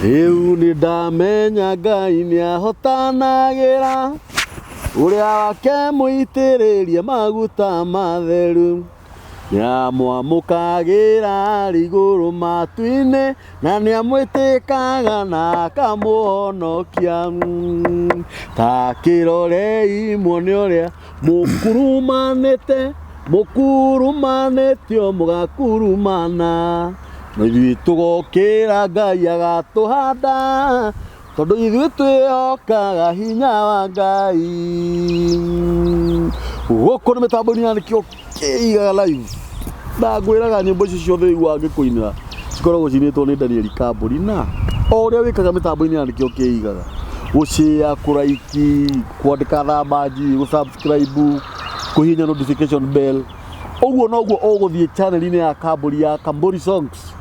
Riu ni ndamenya Ngai ni ahotanagira uria wake muitiririe maguta matheru niamwamukagira riguru matu-ini na niamwitikaga na akamuhonokia ta kirore muone uria mukurumanitio mugakurumana na ithuĩ tũgokĩra Ngai agatuhanda tondũ ithuĩ twĩhokaga hinya wa Ngai. Gũkũ nĩ mĩtambo-inĩ ya nĩkĩo kĩigaga live na ngwĩraga nyĩmbo ici ciothe igua ngĩkũina cikoragwo cinĩtwo nĩ Daniel Kambũri na o ũrĩa wĩkaga mĩtambo-inĩ ya nĩkĩo kĩigaga gũshare, kũraiki, kwandĩka thambanji, gũsubscribe, kũhihinya notification bell. Ũguo noguo ũgũthiĩ channel-inĩ ya Kambũri ya Kambũri Songs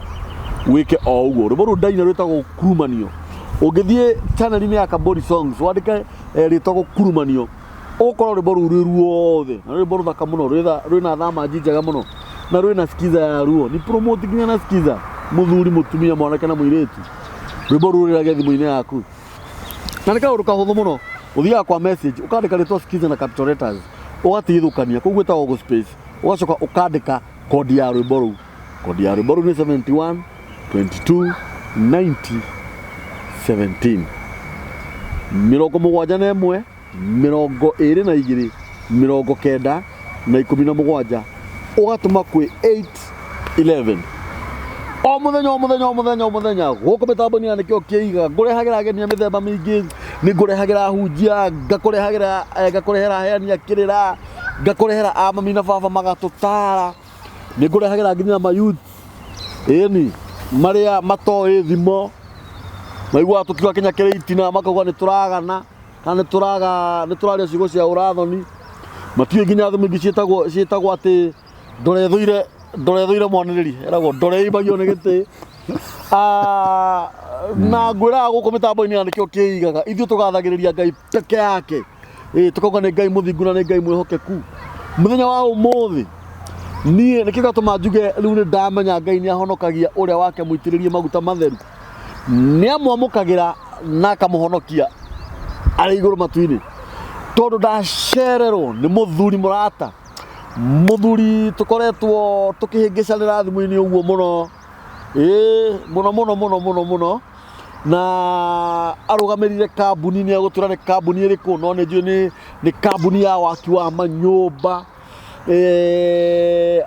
wike o ũguo. Rwĩmbo rũu ndaina rwĩtagwo Ngumanirio. Ũngĩthiĩ channel-inĩ ya Kambũri Songs wandĩke rĩtagwo Ngumanirio ũgũkora rwĩmbo rũu rwĩ ruothe na rwĩmbo rũthaka mũno rwĩna thamanji njega mũno na rwĩna skiza ya ruo ni promote nginya na skiza mũthuri mũtumia mwanake na mũirĩtu. Rwĩmbo rũu rĩrage thimũ-inĩ yaku na nĩ kaũndũ kahũthũ mũno. Ũthiaga kwa message ũkandĩka rĩtwa skiza na capital letters ũgatigithũkania kũu gwĩtagwo gũ space ũgacoka ũkandĩka kodi ya rwĩmbo rũu. Kodi ya rwĩmbo rũu nĩ 71 22 90 17 71 22 90 17 ũgatũma kwĩ 811 o mũthenya gũkũ mĩtambo-inĩ ya nĩkĩo kĩigaga. Ngũrehagĩra ageni a mĩthemba mĩingĩ, nĩ ngũrehagĩra hunjia, ngakũrehera aheani a kĩrĩra, ngakũrehera a mami na baba magatũtara, nĩ ngũrehagĩra nginya ma youth ĩni marĩa matoĩ thimo maiguaga tũkiuga Kenya kĩrĩ itina makauga nĩ tũragana kana nĩ tũraria ciugo cia ũrathoni. Matiũĩ nginya thimo ingĩ ciĩtagwo atĩ ndorethũire mwanĩrĩri eragwo ndoreimagio nĩ gĩtĩ. Na ngwĩraga gũkũ mĩtambo-inĩ ya nĩkĩo kĩigaga ithuĩ tũgathagĩrĩria Ngai peke yake, tũkauga nĩ Ngai mũthingu na nĩ Ngai mwĩhokeku. Mũthenya wa ũmũthĩ niĩ nĩkĩo gĩatũma njuge rĩu nĩ ndamenya Ngai nĩ ahonokagia ũrĩa wake mũitĩrĩrie maguta matheru, nĩ amwamũkagĩra na akamũhonokia arĩ igũrũ matu-inĩ, tondũ ndacererwo nĩ mũthuri mũrata, mũthuri tũkoretwo tũkĩhĩngĩcanĩra thimũ-inĩ ũguo mũno na arũgamĩrĩire kambuni. Nĩ agũtwĩra nĩ kambuni ĩrĩkũ no nĩ njũĩ nĩ kambuni ya waki wa manyũmba.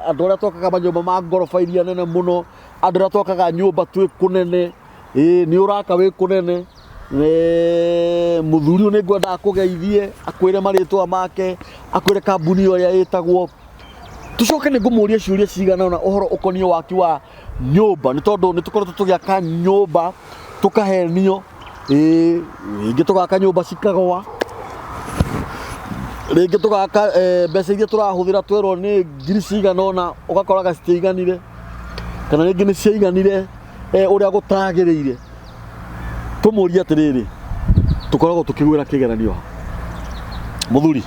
Andũ arĩa twakaga manyũmba ma ngoroba iria nene mũno, andũ arĩa twakaga nyũmba twĩ kũnene, nĩ ũraka wĩ kũnene. Mũthuri ũyũ nĩ ngwendaga kũgeithie akwĩre marĩtwa make, akwĩre kambuni ĩrĩa ĩtagwo. Tũcoke nĩ ngũmũria ciũria cigana ũna ũhoro ũkoniĩ waki wa nyũmba, nĩ tondũ nĩ tũkoretwo tũgĩaka nyũmba tũkahenio, rĩngĩ tũgaka nyũmba cikagwa, rĩngĩ tũgaka mbeca iria tũrahũthĩra twerwo nĩ ngiri cigana ũna ũgakoraga citiaiganire kana rĩngĩ nĩ ciaiganire ũrĩa gũtagĩrĩire. Tũmũria atĩrĩrĩ, tũkoragwo tũkĩgwĩra kĩgeranio mũthuri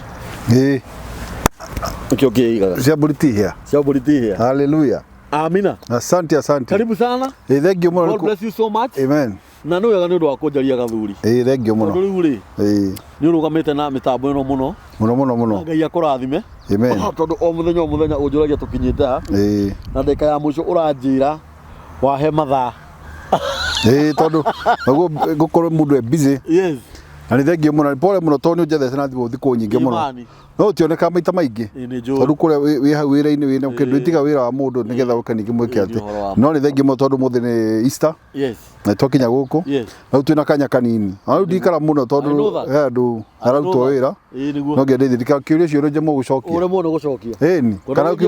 nĩkĩo kĩigaga cia mbũriti. Hallelujah. Amina. Asante. Karibu sana. Thank you muno. God bless you so much. Amen. Na nĩ wega nĩ ũndũ wa kũnjaria gathuri. Thank you muno. Rĩu rĩ nĩ ũrũgamĩte na mĩtambo ĩno mũno. Ngai akũrathime. Amen. Tondũ o mũthenya ũnjũragia tũkinyĩte ha na ndagĩka ya mũico ũranjĩra wahe mathaa. Tondũ gũkorwo mũndũ busy. Yes. Na nĩ thengiũ mũno, pole mũno tondũ nĩ ũnjethete na thimũ thikũ nyingĩ mũno. No ũtioneka maita maingĩ tondũ kũrĩa wĩ hau wĩra-inĩ wĩna kĩndũ ĩtiga wĩra wa mũndũ nĩgetha ũkaningĩ mwĩke atĩ. No nĩ thengiũ mũno tondũ mũthĩ nĩ Easter. Yes. Na twakinya gũkũ rĩu twĩna kanya kanini, rĩu ndikara mũno tondũ he andũ ararutwo wĩra. No ngenda thirikari kĩũria ciũria nje mũgũcokia. Ũremwo nĩ gũcokia. Ĩni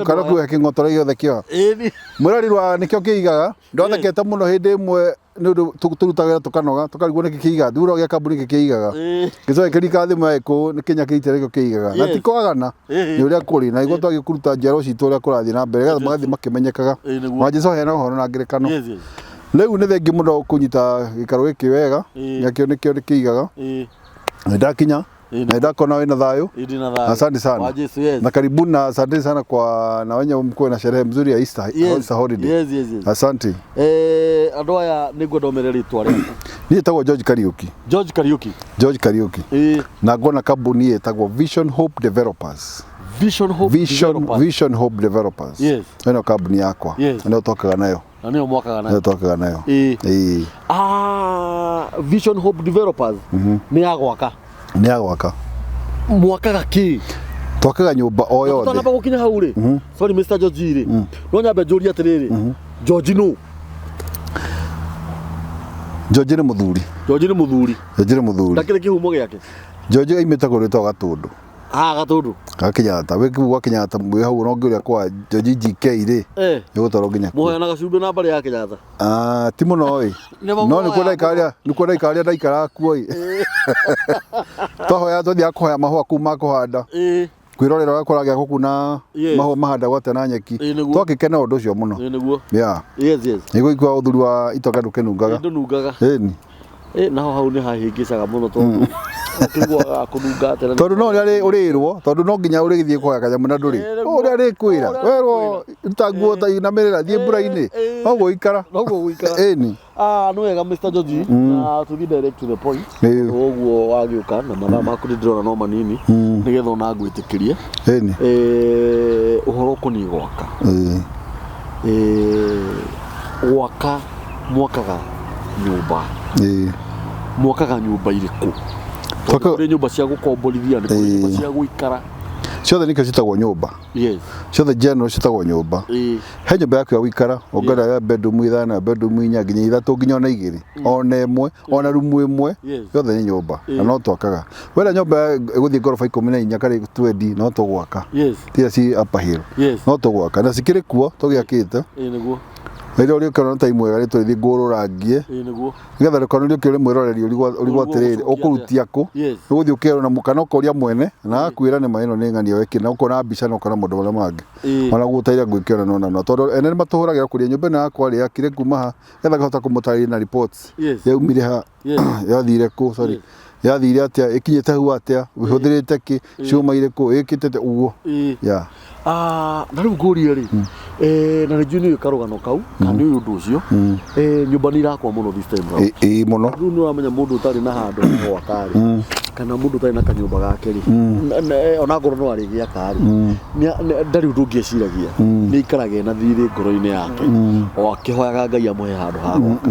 kana kuoya kĩng'otore gĩothe kĩoha. Mwĩrori nĩkĩo kĩigaga ndothekete mũno hĩndĩ ĩmwe nĩ ũndũ tũrutaga tũkanoga tũkarigwo nĩkĩ kĩigaga thuro gĩa kambuni gĩkĩ kĩigaga gĩcoke kĩrika thimũ ĩkũ nĩ Kenya kĩrita gĩkĩ kĩigaga na tikwagana nĩ ũrĩa kũrĩ na igũtwa gĩkũruta njiaro citũ ũrĩa kũrathiĩ na mbere getha magathiĩ makĩmenyekaga wanjĩcohe na ũhoro na ngerekano. Rĩu nĩ thengiũ mũno kũnyita gĩikaro gĩkĩ wega, nĩkĩo kĩigaga. Ndakinya Na ndakona wena thayo. Asante sana. Na karibuni na asante sana kwa na wenye mko na sherehe mzuri ya Easter holiday. Yes. Asante. Andu aya niguo ndomerera ritwa riaku. Ni etagwo George Kariuki. Na ngona kambuni etagwo Vision Hope Developers. Vision Hope Developers. Yes. Eno kambuni yakwa. Ndio tokaga nayo. Na nio mwakaga nayo. Vision Hope Developers. Ni agwaka. Mwakaga ki? Twakaga nyumba o yothe. Twana bagukinya hau ri. Sorry Mr. Giriire. No nyambe njuri atiriri. George no. George ni muthuri. Ndakire kihumo giake. George aimite gwitwa Gatundu. Gatundu. Gakinyata. We kiugo Kinyata mwe hau no ngiuria kwa George GK ri. Ni gutwaro nginya. Muheana gacumbi na mbari ya Kinyata. Ti muno oi. No ni kwenda ikaria ndaikara kuoi. Twahoya tuthia kuhoya mahua kuma kuhanda. Kwirorera wakora gya gukuna mahua mahanda gwate na nyeki. Twakikena undu ucio muno. Niguo. Yes. Niguo ikwa uthuri wa itoka ndukenungaga. Naho hau ni hahingicaga muno tondu kigwa kununga tena. Tondu no urirwo, tondu no nginya urigithie kwa kanyamu na nduri. Uria rikwira. Werwo ntaguo ta inamerera thie mbura-ini. No guikara. No wega Mr. George. Na to be direct to the point. Oguo wagiuka na mathaa maku ndirona no manini. Nigetha ona ngwitikirie. Uhoro kuni gwaka. Gwaka mwakaga nyumba. Mwakaga nyumba iriku. Kuri nyumba cia gukomborithia ni kuri nyumba cia guikara. Ciothe nikio citagwo nyumba. Ciothe general citagwo nyumba. He nyumba yaku ya guikara, ongera ya bedroom ithano, bedroom inya nginya ithatu nginya ona igiri. Ona imwe, ona rumu imwe, yothe ni nyumba. Na no twakaga. Wera nyumba iguthie gorofa 14 kare 20 no tugwaka. Tia si upper hill. No tugwaka. Na sikire kuo tugiakite. Niguo. Rĩrĩa ũrĩ kana time mwega nĩ tũrĩthi ngũrũrangie niguo nĩgetha rĩkono rĩo kĩrĩ mwĩroreri ũrigwa atĩrĩrĩ ũkũrutia kũ ũgũthiĩ ũkĩrwo na mũkana ũkoria mwene na akwĩra nĩ maĩno nĩ ng'ania wekĩra ũkona mbica na ũkona maũndũ marĩa mangĩ ona gũtaira gwĩkĩra no tondũ ene matũhũragĩra kũrĩa nyũmba ĩno yakwa rĩ yakire kuma ha getha kahota kũmũtarĩria na reports yaumire ha yathire kũ sorry yathire atia ikinyite hau atia ũhũthĩrĩte kĩ ciuma irĩkũ ĩkĩtete uguo na rĩu ngũria rĩ na rĩngĩ nĩ karũgano kau kana nĩ ũndũ ũcio nyũmba nĩ irakwa mũno this time round mũno rĩu nĩ ũramenya mũndũ ũtarĩ na handũ gwaka rĩ kana mũndũ ũtarĩ na kanyũmba gake rĩ ona ngoro no arĩ gĩaka rĩ ndarĩ ũndũ ũngĩeciragia nĩ ikaraga na thirĩ ngoro-inĩ yake o akĩhoyaga Ngai amũhe handũ ha gwaka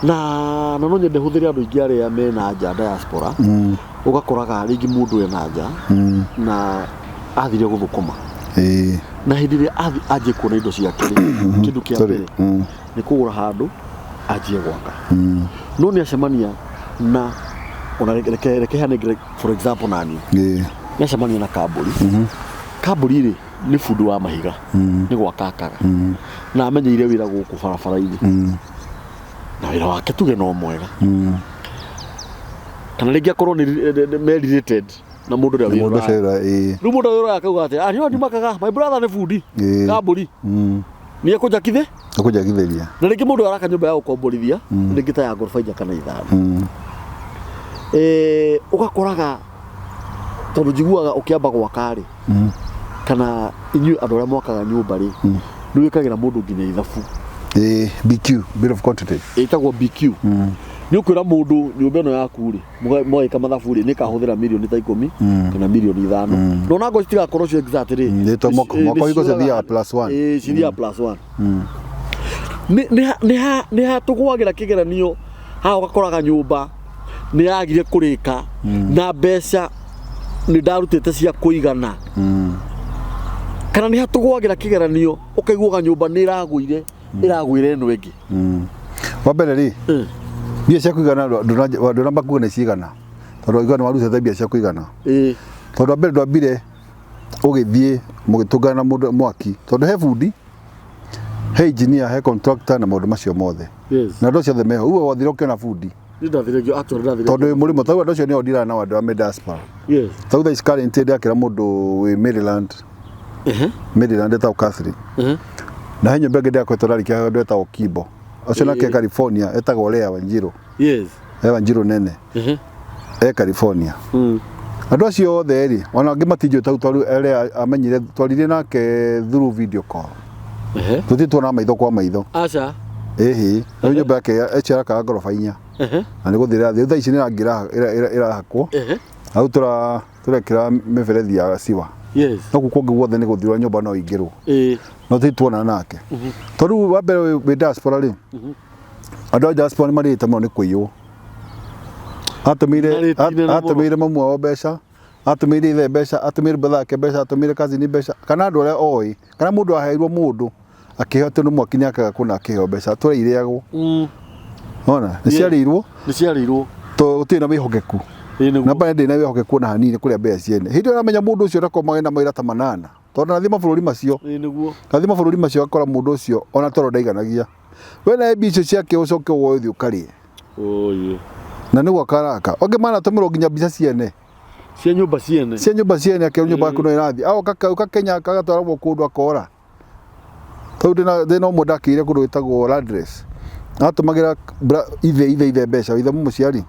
na no nyende hũthĩre andũ aingĩ arĩa mena nja diaspora ũgakoraga rĩngĩ mũndũ ena nja na athire gũthũkũma na hĩndĩ ĩrĩa anjie kuona indo ciake kĩndũ kĩa mbere nĩ kũgũra handũ anjie gwaka no nĩ acemania na ona reke hanengere for example nani nĩ acemania na kambũri rĩ nĩ bundi wa mahiga nĩ gwakakaga na amenyeire wĩra gũkũ barabara-inĩ na wĩra wake tuge no mwega kana rĩngĩ akorwo nĩ related na mũndũ ũrĩa wĩra rĩu mũndũ ũrĩa akauga atĩ niĩ ndimakaga my brother nĩ bundi kambũri nĩ ekũnjakithĩria na rĩngĩ mũndũ araka nyũmba ya gũkomborithia rĩngĩ ta ya ngoroba 4 kana 5 ũgakoraga tondũ njiguaga ũkĩamba gwaka rĩ kana inyuĩ andũ arĩa mwakaga nyũmba rĩ nĩ wĩkagĩra mũndũ nginya ithabu BQ bit of quantity ĩtagwo BQ nĩ ũkwĩra mũndũ nyũmba ĩno yaku rĩ mweka mathabu rĩ nĩ kahũthĩra mirioni ta 10 kana mirioni 5 no na ngo citigakorwo cio exact rĩ moko iko cithia +1 cithia +1 nĩ ha tũgwagĩra kĩgeranio ha ũgakoraga nyũmba nĩ yagire kũrĩka na mbeca nĩ ndarutĩte cia kũigana kana nĩ ha tũgwagĩra kĩgeranio ũkaiguaga nyũmba nĩ ĩragwĩra ĩno ĩngĩ wa mbere rĩ mbia cia kũigana ndũramba kuona cigana tondũ igana warutĩte mbia cia kũigana tondũ wa mbere ndwambire ũgĩthiĩ mũgĩtũngana na mũndũ mwaki tondũ he bundi he engineer he contractor na maũndũ macio mothe na andũ ciothe meho uwe wathire ũkĩona bundi tondũ mũrĩmo tauga andũ acio nĩo ndiraga na andũ a Mediaspora tau thaa ici current ndĩrakĩra mũndũ wĩ Maryland etagwo Catherine na he nyũmba ĩngĩ ndĩrakoretwo ndarĩkia andũ etagwo Kibo acio nake California etagwo Uria Wanjiru Wanjiru nene California Andũ acio othe rĩ, ona angĩ matinjũ tau arĩa amenyire twarire nake through video call. Tutituona maitho kwa maitho. Acha. Na nyũmba yake ĩcerakaga ngoroba 4. Na nĩ gũthira thĩ thaa ici nĩ rangira irahakwo. Hau turekĩra mĩberethi ya siwa. Yes. No gũkũ guothe nĩ gũthirwo nyũmba no ingĩrwo. No tituona nake. Tondũ wa mbere wĩ diaspora rĩ. Andũ a diaspora nĩ marĩte mũno nĩ kũiywo. Atũmĩire mamu wao mbeca, atũmĩire ithe mbeca, atũmĩire brother yake mbeca, atũmĩire cousin mbeca, kana andũ arĩa oĩ, kana mũndũ aheirwo mũndũ akĩhota nĩ mwaki nĩ akaga kuna akĩheo mbeca tũreirĩagwo. Ona nĩ ciarĩirwo tũtirĩ na wĩhokeku. Na bana ndĩ na wĩhokeku na hanini kũrĩa mbeca ciene. Hĩndĩ ĩyo ũramenya mũndũ ũcio ndakomaga na mawĩra ta 8 tondũ nathi mabũrũri macio. Nathi mabũrũri macio akora mũndũ ũcio ona toro ndaiganagia. We na mbica ciake ũcoke woe ũthiĩ ũkarĩe. Na nĩ gwakaraka. Onge mana tũmĩrwo nginya mbica ciene. Cia nyũmba ciene akĩrwo nyũmba yaku no ĩrathiĩ. Oka Kenya agatwarwo kũndũ akora. Tondũ ndĩna ũmwe ndakĩire kũndũ gwĩtagwo address. Atũmagĩra ithe mbeca, ithe mũciari.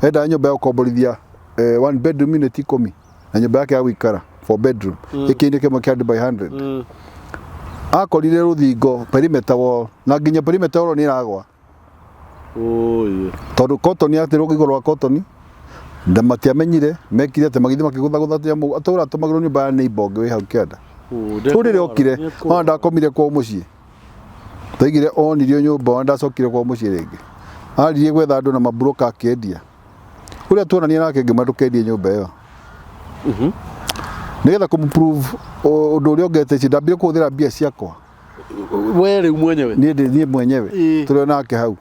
Enda nyũmba ya gũkomborithia 1 bedroom unit 10 na nyũmba yake ya gũikara 4 bedroom. Gĩkĩinĩ kĩmwe kĩa by 100. Akorire rũthingo perimeter wall na nginya perimeter wall nĩ ĩragwa. Tondũ cotton yatirwo igũrũ wa cotton matiamenyire mekire atĩ magithĩ makĩgũthagũtha tũnyamũ atũra atũmagĩrwo nyũmba ya neighbor ũngĩ wĩ hau kĩanda. Rĩu rĩrĩa okire ona ndakomire kwa mũciĩ. Taigire onirio nyũmba ona ndacokire kwa mũciĩ rĩngĩ. Aririe gwetha andũ na mabroka akĩendia. Ũrĩa tuonania nake ngĩma ndũkendia nyũmba ĩyo. Nĩgetha kũmprove ũndũ ũrĩa ongete ci ndambire kũhũthĩra mbia ciakwa. Wewe mwenyewe? Niĩ mwenyewe. Tũrĩ nake hau.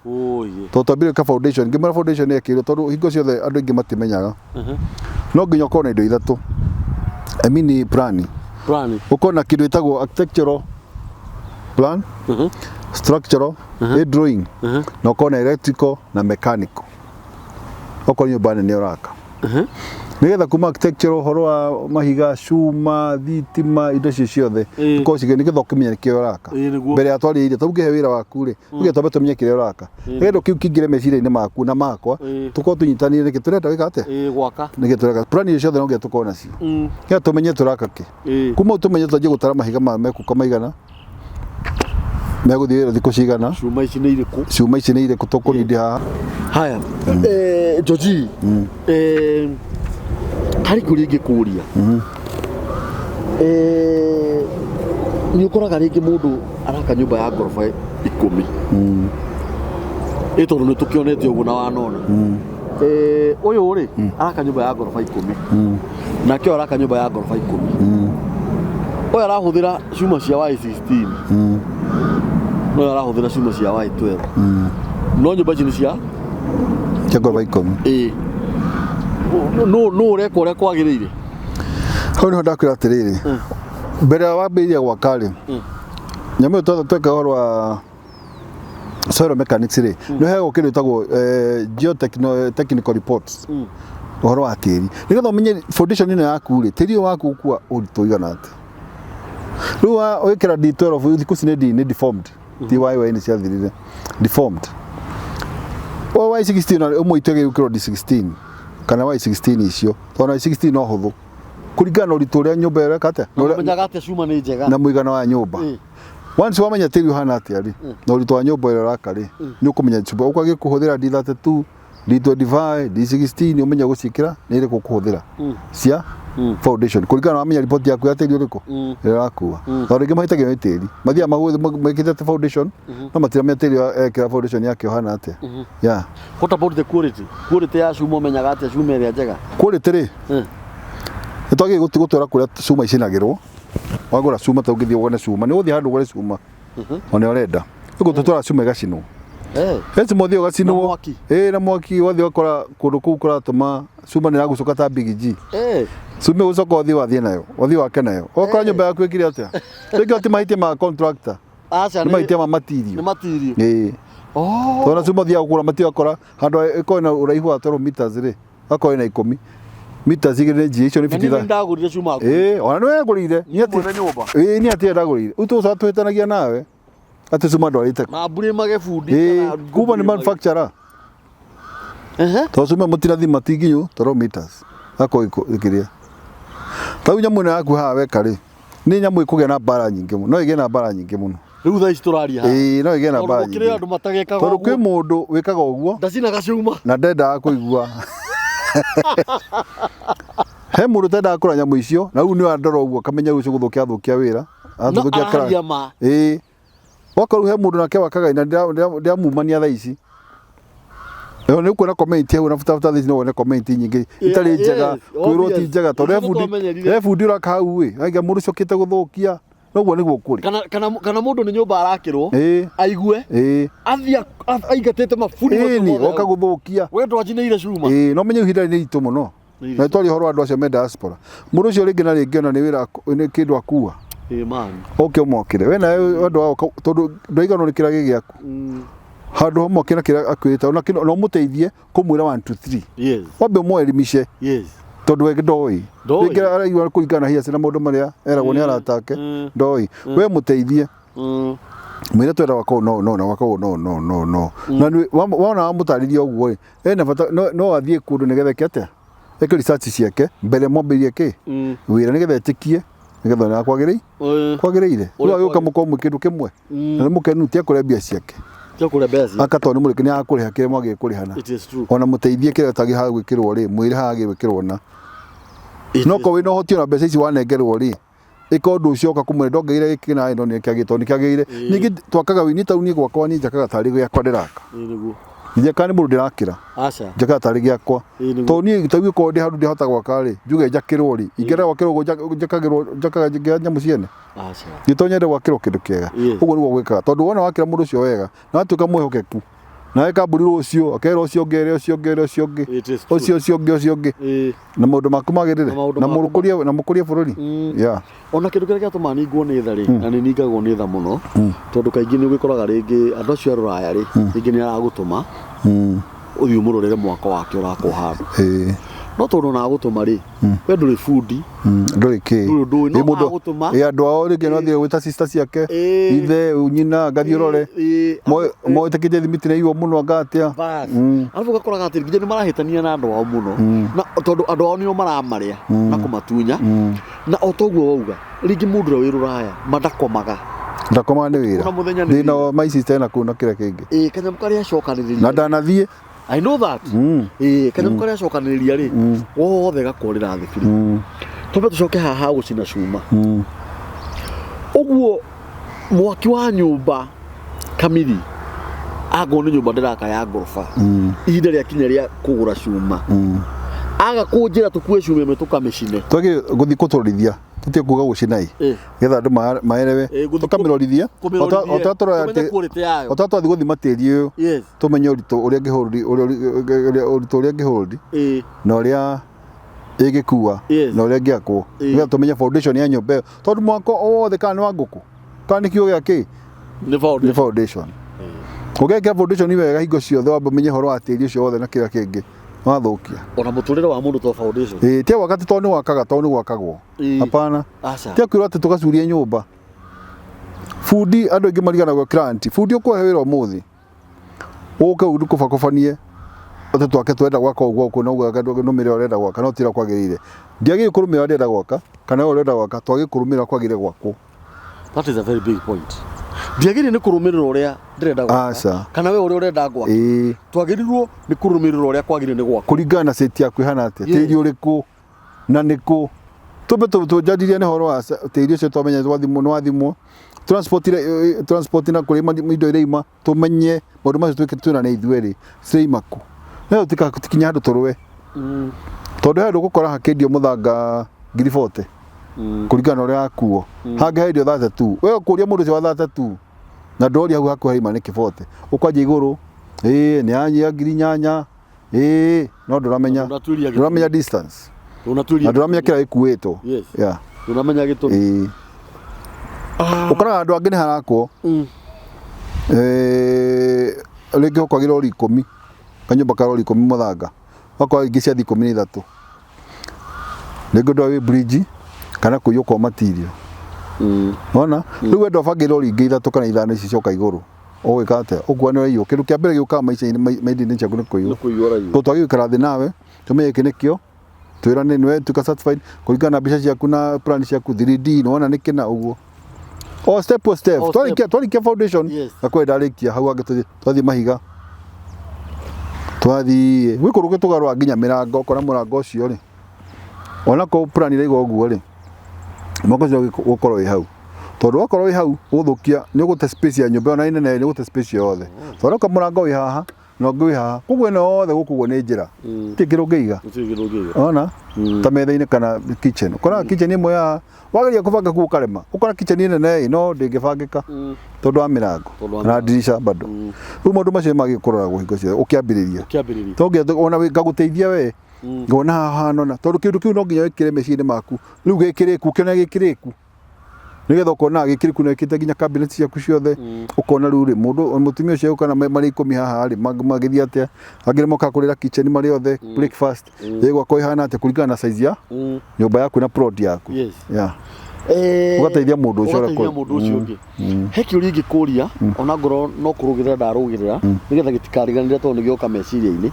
Tũtambire ka foundation, ngĩmara foundation yekĩrwo tondũ hingo ciothe andũ aingĩ matimenyaga. No nginya ũkorwo na indo ithatũ. I mean plan. Ũkorwo na kĩndũ gĩtagwo architectural plan, structural, drawing, na ũkorwo na electrical na mechanical. Ũkorwo nyũmba nene ũraka. Nĩgetha kuma architectural ũhoro wa mahiga, cuma, thitima, indo icio ciothe ũkorwo cigĩ nĩgetha ũkĩmenya nĩkĩo ũraka. Mbere ya twarĩrĩire tondũ ũngĩhe wĩra waku rĩ, ũge twambe tũmenye kĩrĩa ũraka. Nĩgetha kĩu kĩingĩre meciria-inĩ maku na makwa tũkorwo tũnyitanĩire nĩkĩ tũrenda wĩka atĩa? Gwaka. Nĩkĩ tũreka plan icio ciothe no nginya tũkorwo nacio. Nĩgetha tũmenye tũraka kĩ. Kuma tũmenye twanjie gũtara mahiga mekuka maigana. Megũthiĩ thikũ cigana. Cuma ici nĩ irĩkũ? Cuma ici nĩ irĩkũ tũkũrindi haha. Haya. George. Harĩ kũrĩa ingĩkũria. Nĩ ũkoraga rĩngĩ mũndũ araka nyũmba ya ngoroba 10. Tondũ nĩ tũkĩonete ũguo na wanona. Ũyũ rĩ araka nyũmba ya ngoroba 10. Nake araka nyũmba ya ngoroba 10. Ũyũ arahũthĩra cuma cia Y16. No arahũthĩra cuma cia Y12. No nyũmba ici nĩ cia ngoroba 10. No ũreka ũrĩa kwagĩrĩire. Hau nĩho ndakwĩra atĩrĩrĩ. Mbere ya wambĩrĩria gwaka rĩ, nyamũ ĩyo tweka ũhoro wa soil mechanics rĩ, nĩ heagwo kĩndũ gĩtagwo geotechnical reports. Ũhoro wa tĩri. Nĩgetha ũmenye foundation ĩno yaku rĩ, tĩri ũyũ waku ũkua ũritũ ũigana atĩa. Rĩu wĩkĩra D12 thikũ ici nĩ deformed. TYY nĩ ciathirire. Deformed. Y16 ũmwe itwege gũkĩrwo D16 kana Y16 icio. Tondũ Y16 no hũthũ. Kũringana na ũritũ ũrĩa nyũmba ĩreka atĩa. Ũmenyaga atĩa cuma nĩ njega. Na mũigana wa nyũmba. Once wamenya tĩri ũhana atĩa rĩ, na ũritũ wa nyũmba ĩrĩa ũraka rĩ, nĩ ũkũmenya cuma. Ũkwagĩ kũhũthĩra D32, D25, D16 ũmenya gũciĩkĩra nĩ irĩkũ kũhũthĩra. Cia foundation. Kũringana na wamenya report yaku ya tĩri ũrĩkũ ĩrakua. Tondũ rĩngĩ mahĩtagio nĩ tĩri. Mathiaga mekĩte foundation, no matiramenya tĩri ekĩra foundation yake ũhana atĩa. Yeah. What about the quality? Quality ya cuma ũmenyaga atĩa cuma ĩrĩa njega? Quality rĩ? Nĩtwagĩ gũtwara kũrĩa cuma icinagĩrwo. Wagũra cuma ta ũngĩthiĩ ũgũre cuma, nĩ ũgũthiĩ handũ ũgũre cuma. Ona ũrenda. Nĩguo tũtwara cuma ĩgacinwo. Cuma ũthiĩ ũgacinwo. Na mwaki wathiĩ ũgakora kũndũ kũu kũratũma cuma nĩ ĩragucũka ta Big G. Cuma ũgũcoka wathiĩ nayo, wathiĩ wake nayo. Ũgakora nyũmba yaku ĩkire atĩa. Rĩngĩ ti mahĩtia ma contractor. Nĩ mahĩtia ma material. Nĩ material. Tona cuma ũthiaga kũgũra material ũgakora handũ ĩkorwo na ũraihu wa 12 meters rĩ, ũgakorwo na 10. Meters igĩrĩ nji icio nĩ fiti tha. Nĩ ndagũrire cuma. Ona nĩ wegũrire. Nĩ atĩ ndagũrire. Ũtũ twĩtanagia nawe. Atĩ cuma ndwarĩte. Na mbure magebundi kana kuma nĩ manufacturer. Tondũ cuma mũtirathi matinginyu 12 meters. Gako ikiria. Tau nyamu na yaku haha weka ri. Ni nyamu ikugia na bara nyingi muno. No ige na bara nyingi muno. Riu tha ici turaria. No ige na bara nyingi. Kire andu matagekaga. Tondu kwi mundu wikaga uguo. Ndacina gacuma. Na ndenda kuigua. He mundu tenda akura nyamu icio, na riu ni andora uguo kamenya rucio guthukia wira. Athukia kara. Wakaru he mundu nake wakaga ina ndia mumania tha ici. Yo ni kuona comment hau na futa thici no wone comment nyingi itari njega kwirwo ti njega tondu efundi uraka hau we aiga mundu cokite guthukia noguo niguo kuri kana mundu ni nyumba arakirwo aigue athia aingatete mafundi ni oka guthukia we ndwajine cuma no menye ihinda ni itu muno na twari horo andu acio me diaspora mundu ucio ringi na ringi ona ni wira ni kindu akua man okay mokire we na andu wao tondu ndoigano ni kiragi giaku handu homo kira kira akwita no muteithie kumwira 1 2 3 yes wabe mo elimishe yes tondu we ndoi ngira araigwa kuringana hiace na maundu maria eragwo ni aratake ndoi we muteithie mwire twenda wako no wako no na wona amutariria uguo ri ena bata no athie kundu nigethe kete eke research ciake mbere mombirie ki wira nigethe tikie nigethe na kwagirire ru aguka mukomu kindu kimwe na mukenu tie kurebia ciake akatoni muliki ni akuriha kire mwagi kurihana ona muteithie kire tagi ha gwikirwo ri mwire ha gwikirwo na no ko we no hotio na mbeca ici wanengerwo ri iko ndu ucioka kumwe ndongeire giki na ino ni kiagito ni kiagire ningi twakaga wini tauni gwakwa ni njakaga tari giakwa ndiraka niguo nje kani mundu ndirakira aca njakaga tari giakwa to ni tawi ko ndi handu ndihota gwaka ri njuge njakirwo ri ingera gwakirwo njakaga nyamu ciene aca gitonyere gwakirwo kindu kiega uguo niguo gwikaga tondu wona wakira mundu ucio wega na atuka mwihokeku na eka mburi ucio akera ucio ngere ucio ngi na maundu maku magirire na mukuria bururi ona kindu kiria giatuma ningwo ni tha ri na ni ningagwo ni tha muno tondu kaingi ni gwikoraga ringi andu acio aruraya ri ringi ni aragutuma uthii umurorere mwaka wake urakwo handu no tondu na gutuma ri we nduri fundi nduri ki ni mundu andu ao ringi no thie wita sister ciake ithe unyina ngathi urore mo tekije thimitire iwo muno ngatia alafu gakoraga ati nginya ni marahitania na andu ao muno na tondu andu ao nio maramaria na kumatunya na otoguo wauga ringi mundu wiruraya madakomaga ni wira ni no my sister na kuna kira kingi kanya mukari acokaniriria na ndanathie I know that kanya mukari acokaniriria ri wothe gakorira thikiri tobe tucoke haha gucina cuma uguo mwaki wa nyumba kamili ago ni nyumba ndiraka ya ngorofa ihinda ria kinya ria kugura cuma aga kunjira tukue cuma me tukamicine twage guthi kuturithia tutie kuga gucinai getha andu maerewe tukamirorithia otatwathi guthi matiri uyu tumenye uritu uria ngihurudi na uria igikua na uria ngiakwo getha tumenye foundation ya nyumba iyo tondu mwako wothe kana ni wa nguku kana ni kiugo giaki ni foundation ugekira foundation iwega hingo ciothe wambe menye horo wa tiri ucio wothe na kira kingi wathukia ona muturire wa mundu to foundation tie wakati to ni wakaga to ni gwakagwo hapana tie kwirwo ati tugacuria nyumba fundi andu ingi marigana gwa grant fundi ukwehe wira umuthi uke udu kufakofanie ati twake twenda gwaka ugwo kuna ugwa numire urenda gwaka no tira kwagirire ndiagi kurumira ndenda gwaka kana urenda gwaka twagi kurumira kwagire gwako. That is a very big point. Ndiagiri ni kurumirira uria ndirenda gwaka kana we uria urenda gwaka twagirirwo ni kurumirira uria kwagire ni gwaka kuringana na seti yaku ihana atia tiri uriku na niku tumbe tujadirie ni horo wa tiri ucio twamenya wathimwo transport na kurima indo ireima tumenye maundu macio twikituna ni ithueri seimaku leo tikinya handu turwe tondu handu gukora hakendio muthanga 40 kuringana uria akuo hanga hendio 32 wewe kuria mundu ucio wa 32 na ndori hau hakuhe ima ni kibote ukwaje iguru ni anya ngiri nyanya no nduramenya distance nduramenya kira ikuwetwo nduramenya gitumi ukora andu angine harakwo ringi ukwagira ori 10 kanyumba ka ori 10 muthanga wakwa ingi cia 13 ringi ndo bridge kana kuyuko material ona riu endo bagira ori ingi 3 kana 5 ici coka iguru ogikate ukwana iyo kindu kia mbere giuka maica maindi ni chaku ni kuyu kuyura iyo tutwagi karathi nawe tumenye kinikio twirane niwe tuka certified kuringana na mbica ciaku na plan ciaku 3D no ona nikena uguo o step by step twarikia foundation akwenda arikia hau ange twathie mahiga twathie gwikuruge tugarwa nginya mirango kora murango ucio ri ona ko plan ire igo ri moko cio gukorwo wi hau tondu wakorwo wi hau guthukia ni gute space ya nyumba ona inene ni gute space yothe tondu ka murango wi haha no ngui haha kuguo eno yothe gukuguo ni njira tikiro ngiiga ona ta metha-ini kana kitchen ukora kitchen imwe ya wageria kubanga ku karema ukora kitchen nene no ndingibangika tondu wa mirango na dirisha bado riu maundu macio magikoragwo hingo ciothe ukiambiriria tongia ona ngaguteithia we ngona haha nona tondu kindu kiu no nginya wikire meciini maku riu gikiriku kena gikiriku nigetha ukona gikiriku na ikite nginya cabinet ciaku ciothe ukona riu ri mundu mutumia ucio kana mari 10 haha ri magithia atia angire moka kurira kitchen mari othe breakfast yego ko ihana atia kuringana na size ya nyumba yaku na plot yaku ugateithia mundu ucio he kiuria ingikuria ona ngoro no kurugirira ndarugirira nigetha gitikariganire tondu gioka meciria-ini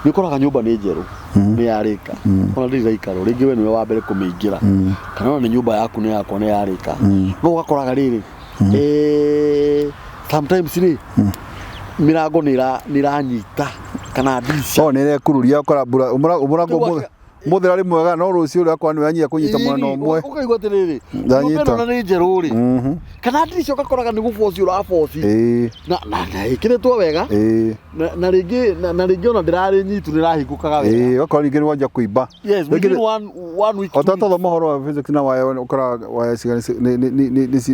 ni ukoraga nyumba ni njeru ni yarika ona ndiraikaro ringi we niwe wa mbere kumingira kana ona ni nyumba yaku ni yakwa ni yarika no ugakoraga riri sometimes ni mirango ni ranyita kana dirisha ni rekururia ukora umurango muthira ri mwega no rucio ri akwa ni wanyia kunyita mwana omwe ukaigwa atiriri nyumba ino ni njeru ri kana dirisha ugakoraga ni guboci uraboci na ikiritwo wega na ringi ona ndirari nyitu nirahingukaga wega ugakorwo ringi ni wanja kuimba within one week otato mohoro wa physics na waya ukora waya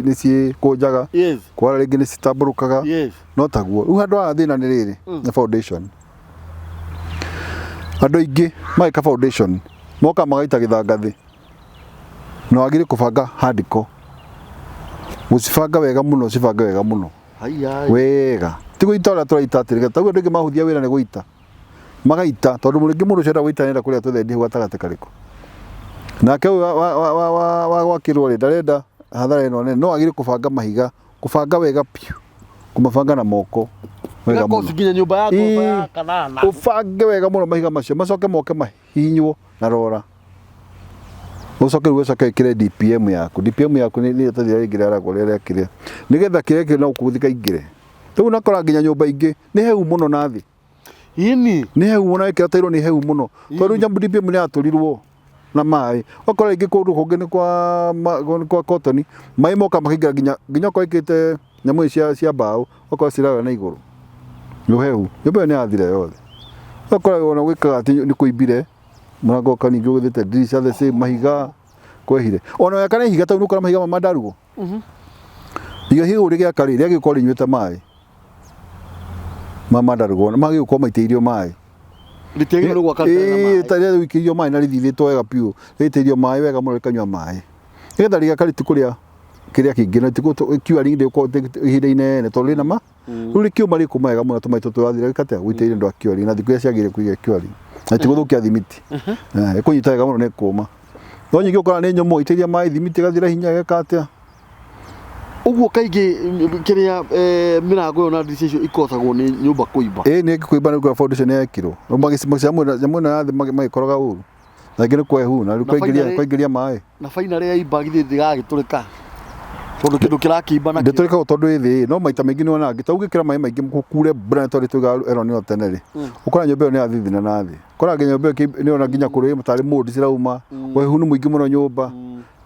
ni ci kunjaga kwara ringi ni citamburukaga no taguo riu handu ha thina ni riri na foundation andu ingi maika foundation moka magaita githanga thi no agire kubanga hardcore ucibanga wega muno wega tigo itora turaita atiriga taguo ndingi mahuthia wira ni guita magaita tondu muringi mundu cera guita nenda kuria twethendi hau gatagate kariko nake wa gwakirwo ri ndarenda hathara ino no agire kubanga mahiga kubanga wega piu kumabanga na moko wega muno nginya nyumba yako ya Kana ubange wega muno mahiga macio macoke moke mahinywo na rora ucoke riu ucoke ikire DPM yaku ni tathira ingire aragwo rere kire nigetha kire no kuthika ingire tu nakora nginya nyumba ingi ni heu muno nathi ini ni heu muno ikira tairo ni heu muno tondu nyambu DPM ni aturirwo na mai wakora ingi kundu kungi ni kwa cotton mai moka makingira nginya kwa ikite nyamu cia mbao wakora ciraga na iguru Nuheu, yobe ni athire yothe. Akora ona gwikaga ati ni kuimbire. Murango kaningi guthite dirisha the same mahiga kwehire. Ona yakana higa ta nukora mahiga mamandarugo. Iga higa uri gya kari ria gikori nywete mai. Mamandarugo na magi ukoma iteirio mai. Liteirio gwa kata na mai. Taria wikirio mai na lithithitwo wega piu. Liteirio mai wega muno kanywa mai. Iga ria kari tukuria kiria kingi na tiko kiuari ndi ko ihinda inene tondu na ma ruri kiuma ri kumega muno tumaito twathire kate gwiteire ndo akiori na thiku ciagire kuiga kiori na tiguthukia thimiti kunyita wega muno ne kuma no nyingi ukora ni nyomo iteiria mai thimiti gathira hinya gekatia uguo kaingi kiria mirango yo na dirisha ikotagwo ni nyumba kuimba ni kuimba ni kwa foundation yekiro no magicimacia muna yathi magikoroga uru na ngire kwehu na riu kwaingiria mai na finally ya ibagi thigagiturika tondu kindu kirakimba na nditurika tondu ithi no maita maingi ni ona ngitaugi mai maingi mukure brand tori tuga eroni oteneri ukora nyumba ni athithina na thi ukora nyumba ni ona nginya kuri mutari mudi cirauma wehu ni muingi muno nyumba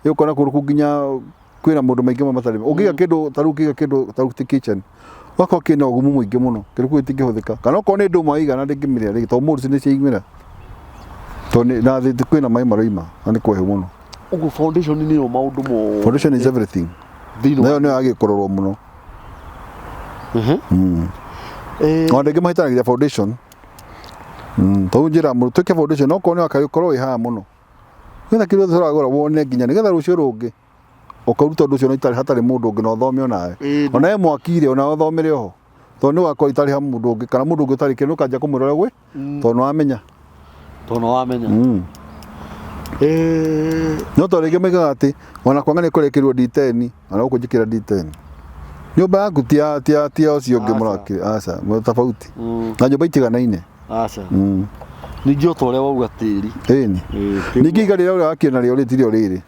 yukona kuru kunginya kwina mundu maingi matari ugiga kindu tarukiga kindu taruki kitchen wako kina ugumu muingi muno kindu kwitingihuthika kana ko ni ndu maiga na ndingimiria ri to mudi ni ciigmira to ni na thi kwina mai maroima ani kwehu muno ugu foundation ni o maundu mo foundation is everything nayo nä agikororwo muno ona ngä mahitanagiria foundation to njira må tuke foundation no kone akagikorwo iha muno ngetha kä rä othe å wone nginya nä getha rå cio rå ngä ũkaruta ũndũ ũcio no hatarĩ mũndũ ũngĩ na ũthome onawe ona mwakire ona ũthomere oho tondũ nĩ wakorwo itarĩ ha mũndũ ũngĩ kana mũndũ ũngĩ ũtarĩ kĩndũ ũkanjia kũmwĩra gwe tondũ wamenya no tondũ rĩngĩ maigaga atĩ ona kwanga nĩ kũrekerwo D10 ona ũkũnjĩkĩra D10 nyũmba yaku tia ũcio ũngĩ mũrakĩre aca tofauti na nyũmba itiganaine aca Ningi otoria wauga tiri. Eni. Ningi iga rĩrĩa ũrakĩona rĩo rĩtirĩ rĩrĩ.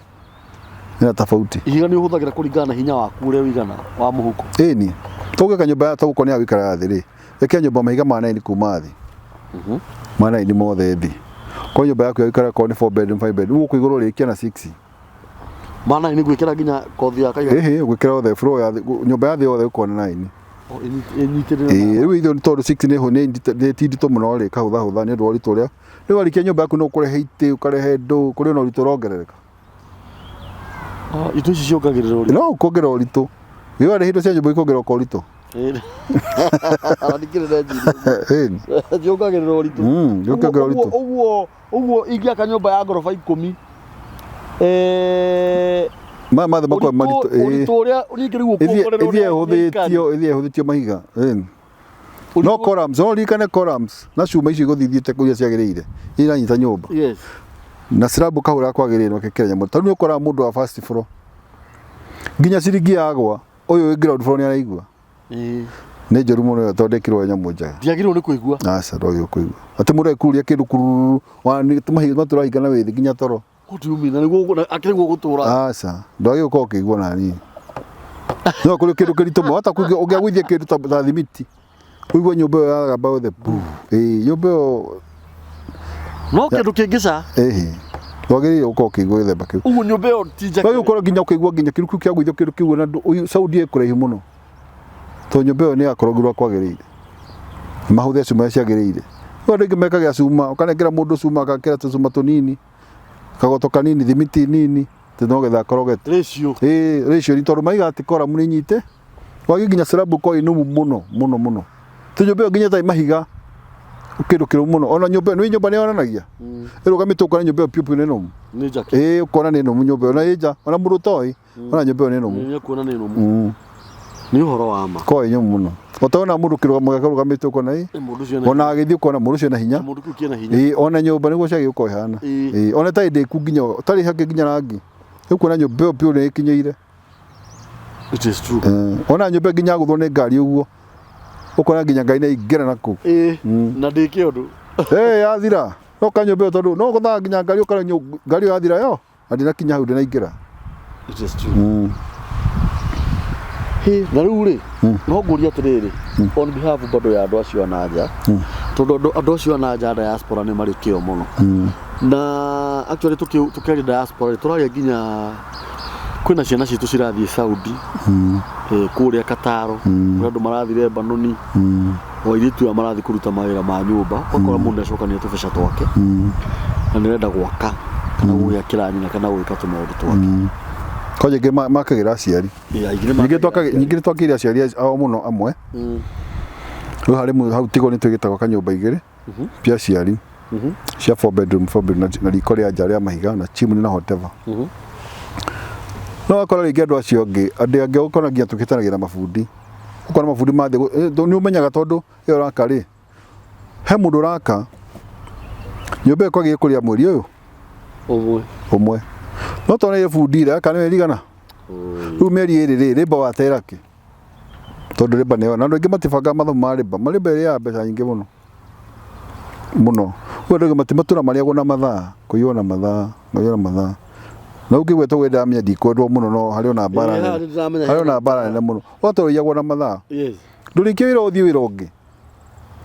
Nĩ tofauti. Ihiga nĩ ũhũthagĩra kũringana na hinya waku ũrĩa wĩigana wa mũhuko. Eni. Tuge kanyũmba ya tũgũkũ nĩ agĩikara thĩ rĩ. Reke nyũmba mahiga ma 9 kuma thĩ. Ma 9 mothe thĩ. Kwa nyũmba yaku yaikara ko nĩ 4 bedroom 5 bedroom. Ũguo kũigũrũ rĩkia na 6. Mana nĩ gwĩkĩra nginya kothi ya kaiga. Gwĩkĩra othe floor ya nyũmba ya thĩ yothe ũkona 9. Rĩu ithuĩ tondũ 6 nĩ tinditũ mũno rĩ kahũthahũtha nĩ ũndũ wa ũritũ ũrĩa. Rĩu warikia nyũmba yaku no ũkũrehe itĩ ũkarehe ndũ kũrĩ na ũritũ ũrongerereka. Itũ ici ciongagĩrĩra ũritũ. No ũkongerera ũritũ. Rĩu warĩ indo cia nyũmba ikongerera ũritũ. Arandikĩrĩra njini. Ciongagĩrĩra ũritũ. Ciongagĩrĩra ũritũ. Ũguo ingĩaka nyũmba ya ngoroba 10. Mathe makwa maritũ. Ũritũ ũrĩa ningĩ rĩu ũkongerera ũrĩa ĩhũthĩtio mahiga. No columns, no rikane columns. Na cuma ici igũthithiĩte kũrĩa ciagĩrĩire. Iranyita nyũmba. Yes. Na slab kahũra kwagĩrĩire no kekera nyamũ. Tondũ nĩ ũkoraga mũndũ wa first floor. Nginya ciringi yagwa. Ũyũ wĩ ground floor nĩ araigua. Nĩ njũru mũno tondekirwo nyamũ njaga. Ndiagĩrĩirwo nĩ kũigua. Aca ndwagĩrĩirwo kũigua. Atĩ mũndũ ekuria kĩndũ kururu wa mahiga matũrahingana wĩthĩ nginya toro. Ũtiumina nĩguo akĩrĩguo gũtũra. Aca ndwagĩrĩirwo gũkorwo ũkĩigua nani. No kũrĩ kĩndũ kĩritũ mũno hata ũngĩagũithia kĩndũ ta thimiti. Kũigua nyũmba ĩyo yagamba yothe. Nyũmba ĩyo no kĩndũ kĩngĩca. Ndwagĩrĩirwo gũkorwo ũkĩigua gĩthemba kĩu. Ũguo nyũmba ĩyo ti njake. Ndwagĩrĩirwo gũkorwo nginya ũkĩigua nginya kĩrukũ kĩagũithio kĩndũ kĩu na Saudi ĩkũraihu mũno. To nyũmba ĩyo nĩ yakorogirwo kwagĩrĩire. Mahũthĩre cuma ciagĩrĩire. Rĩu andũ aingĩ mekaga cuma ũkanengera mũndũ cuma agakĩra tũcuma tũnini. Kagoto kanini thimiti nini. No getha akorogete. Ratio. Ratio ni tondũ mahiga atikora mũnĩ nyite. Wagi nginya slab ko ĩnũmu mũno. Tũ nyũmba ĩyo nginya ta mahiga kĩndũ kĩrũmu mũno. Ona nyũmba nĩ nyũmba nĩ yonanagia. Ĩrũgamĩte ũkona nyũmba ĩyo piũ nĩ nũmu. Nĩ njake. Ũkona nĩ nũmu nyũmba ĩyo na ĩnja. Ona mũndũ toĩ. Ona nyũmba ĩyo nĩ nũmu. Nĩ kuona nĩ nũmu. Nĩ ũhoro wa ma. Ko nyũmũ mũno. Ũtaona mũndũ kĩrũgamo gĩkarũgamĩte ũkona ona agĩthiĩ ũkona mũndũ ũcio na hinya. Mũndũ kĩu kĩna hinya. Ona nyũmba nĩguo ciagĩũka ihana. Ona ta ndĩku nginya tarĩ hake nginya rangi. Ũkuona nyũmba ĩyo piũ nĩ ĩkinyĩire. It is true. Ona nyũmba nginya gũthwo nĩ ngari ũguo. Ũkona nginya ngai nĩ ingĩra nakũ. Na ndĩke ũndũ. Yathira. No kanyũmba ĩyo tondũ no gũthaa nginya ngari ũkora ngari yathira yo. Andina kinya hau ndĩnaingĩra. It is true. Na rĩu rĩ no ngũria atĩrĩrĩ on behalf bado ya andũ acio na nja tondũ andũ acio na nja diaspora nĩ marĩ kĩo mũno na actually tukĩaria diaspora tũraria nginya kwĩna ciana citũ cirathiĩ Saudi kũrĩa Kataro kũrĩa andũ marathiĩ Lebanoni o airĩtu aya marathiĩ kũruta mawĩra ma nyũmba ũkora mũndũ acokania tũbeca twake na nĩrenda gwaka kana gwĩkĩra nyina kana gwĩka tũmaũndũ twake. Koje ngĩ makagĩra aciari. Nyingĩ twakĩire aciari ao mũno amwe. Rĩu harĩ hau tigo nĩ twĩgĩtagwo kanyũmba igĩrĩ pia aciari cia 4 bedroom na riko rĩa nja rĩa mahiga na chimney na whatever. No akora rĩngĩ andũ acio angĩ ũkona nginya tũkĩtanagĩra mabundi. Ũkona mabundi mathiĩ nĩ ũmenyaga tondũ ĩyo raka rĩ he mũndũ ũraka nyũmba ĩyo kwagĩrĩire kũrĩa mweri ũyũ ũmwe. No tona ye fundira kana merigana. Rĩu meri ĩrĩ rĩmba waterake. Tondũ rĩmba nĩyo na andũ aingĩ matibanga mathomo ma rĩmba. Marĩmba ĩrĩ ya mbeca nyingĩ mũno. Ũguo andũ matimatũra marĩagwo na mathaa, kũiywo na mathaa. Na ũkĩgweta wenda amenya ndikwendwo mũno no harĩ ona mbara. Harĩ ona mbara nene mũno. Watũrĩagwo na mathaa. Ndũrĩkĩ wĩra ũthiĩ wĩra ũngĩ.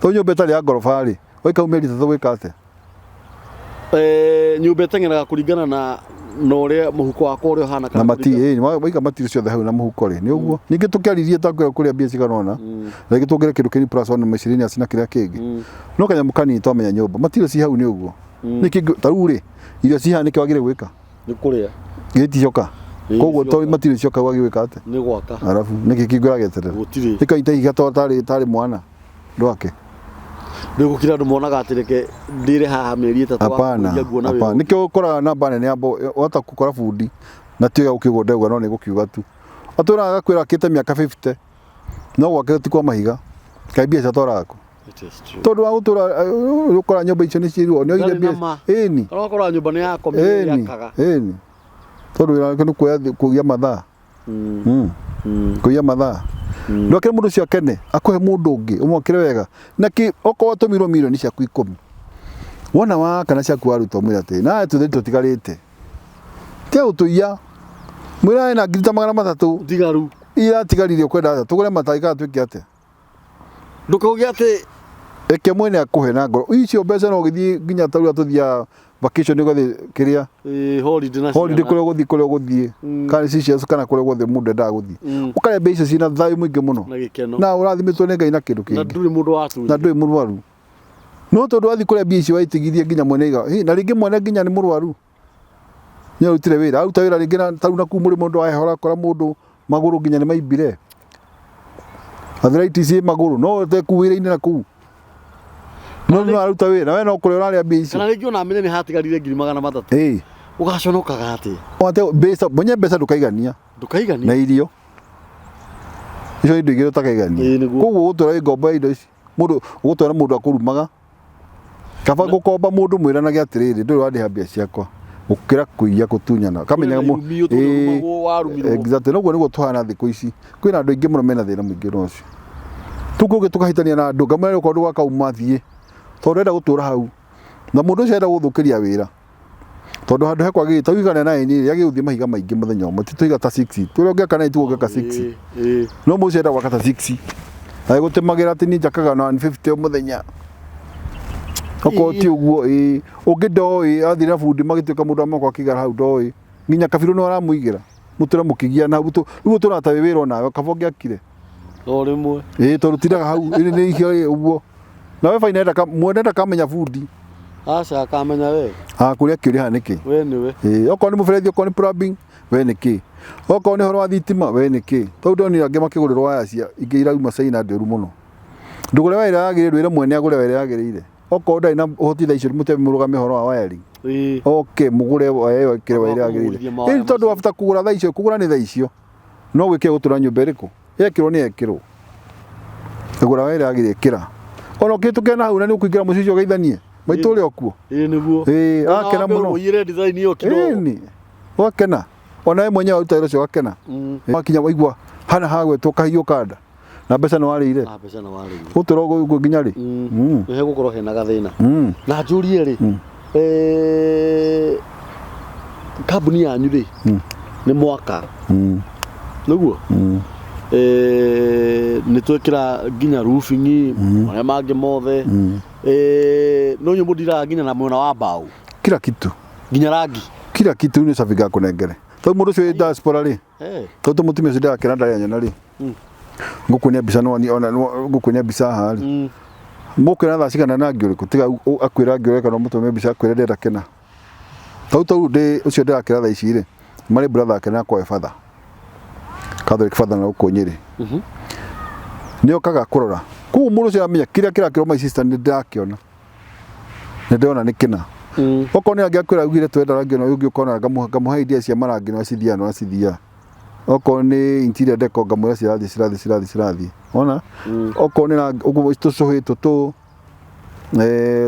To nyũmba ĩtarĩ ya ngoroba rĩ. Waika meri tatũ gwĩka atĩa? Nyũmba ĩteng'eraga kũringana na ũrĩa mũhuko wakwa ũrĩa ũhana kana waika matiri ciothe hau na mũhuko rĩ nĩ ũguo ningĩ tũkĩaririe takwĩra kũrĩa mbia ciganona na tũngĩre kĩndũ kĩrĩ plus one miscellaneous na kĩrĩa kĩngĩ no kanyamũ kanini twamenya nyũmba matiri ci hau nĩ ũguo nĩkĩ tarũ rĩ irio ci hanĩke wagĩrĩire gwĩka nĩ kũrĩa gĩticoka koguo to matiri cioka wagĩwĩka atĩ nĩ gwaka arabu nĩkĩ kĩngĩrageterera ĩkaita ihiga tarĩ mwana ndwake Ndĩgũkira andũ monaga atĩ reke ndĩre haha mĩeri 3 wa kũria nguona wĩra. Nĩkĩo ũkoraga namba nene abo wata gũkora bundi na tiga ũkĩgwo ndegwa no nĩ gũkiuga tu. Atũraga kwĩra akĩte mĩaka 50 no gwake ti kwa mahiga. Kaĩ mbia ciatoraga kũ? Tondũ wa gũtũra ũkora nyũmba icio nĩ ciirwo nĩ oire mbia. Ĩni. Ũkora nyũmba nĩ ya komithia yakaga. Ĩni. Tondũ wĩra wake nĩ kũgĩa mathaa. Kũgĩa mathaa. Ndwakĩre mũndũ cio akene akũhe mũndũ ũngĩ ũmwakĩre wega na kĩ okorwo atũmirwo milioni ciaku 10 wona wa kana ciaku waruta mwira ati na tutigarite te utuia mwira ina ngiri ta 300 tigaru ira tigarire ukwenda tugure mataika twiki ate ndukauge ati eke mwene akuhe na ngoro icio mbeca no githii nginya taura tuthia vacation gothi kiria holiday kule guthii kana cicio kana kule guthi mundu nda guthii ukare mbeca cina thayu mwingi muno na urathimitwo ni Ngai na kindu kingi na nduri mundu watu na nduri murwaru no tondu athi kule mbeca waitigithie nginya mwene iga na ringi mwene nginya ni murwaru nya rutire wira aruta wira ringi na taru na ku muri mundu ahora kora mundu maguru nginya ni maimbire arthritis maguru no te kuwira-ini na ku no aruta wira we no kule uraria mbeca kana ringi ona menye ni hatigarire 300 ugaconokaga ati wate mbeca mwenye mbeca ndukaigania ndukaigania na irio icio indo igiro takaigania koguo gutura ngomba indo ici mundu gutwara mundu akurumaga kaba gukomba mundu mwiranage atiriri nduri wandiha mbia ciakwa ukira kuiya kutunyana kamenya exactly no gwo tuhana thiku ici kwina andu ingi muno mena thina mwingi no cio tukuge tukahitania na andu ngamara ko ndwa kauma thie tondu enda gutura hau na mundu ucio enda guthukiria wira tondu handu hekwa gita wigana nae ni yagi uthie mahiga maingi muthenya umwe tituiga ta 6 turoge kana ituoge ka 6 no mucio enda gwaka ta 6 ai gutemagira ati ni njakaga na 150 muthenya oko ti uguo ungindoi athira fundi magituika mundu amako akigara hau ndoi nginya kabiru no aramuigira mutura mukigia na riu turata wira nawe kabonge akire o rimwe tondu tiraga hau ni ihio uguo nawe faina enda mwenda kamenya fundi aca kamenya we kuria kiuri haniki we niwe oko ni muferethi oko ni plumbing we niki oko ni horo wa thitima we niki tondu ni ange makigurirwo waya cia ingi irauma China nderu muno ndugure wira yagirirwo ira mwene agure wira yagirire oko ndai na uhoti thaicio muteme murugame horo wa wiring okay mugure wayo kire wira yagirire tondu after kugura thaicio kugura ni thaicio no wike gutura nyumba iriku yekirwo ni yekirwo agura wira yagirire kira ono kitu kena hau na ni ukuingira mucicio geithanie maitu uri okuo niguo akena muno uyire design iyo kidogo ni wakena ona we mwenyewe uta iro cio wakena wakinya waigua hana hagwe tukahio kanda na mbeca no warire na mbeca no warire uturogo ugo nginya ri he gukorwo hena gathina na njurie ri kambuni yanyu ri ni mwaka niguo ni twekira nginya roofing maria mangi mothe no nyumba ndira nginya na mwena wa mbao kila kitu nginya rangi kila kitu ni safiga kunengere to mundu cio diaspora ri to mutumia cio ndakira ndari anyona ri ngukunia bisa no ni ona ngukunia bisa hari mukira tha cigana na ngiuri kutiga akwira ngiuri kana mutumia bisa akwira ndenda kena tau de ucio ndakira tha ici ri mari brother kana kwa father Catholic father na ukonyere nio kaga kurora ku mundu cio amenya kira kiro my sister ni ndakiona ni ndona ni kina okone angiakwira ugire twenda rangi no ungi ukona ngamuha idea cia marangi no acithia no acithia okone interior deco ngamura cirathi ona okone na ugu tucohitwo tu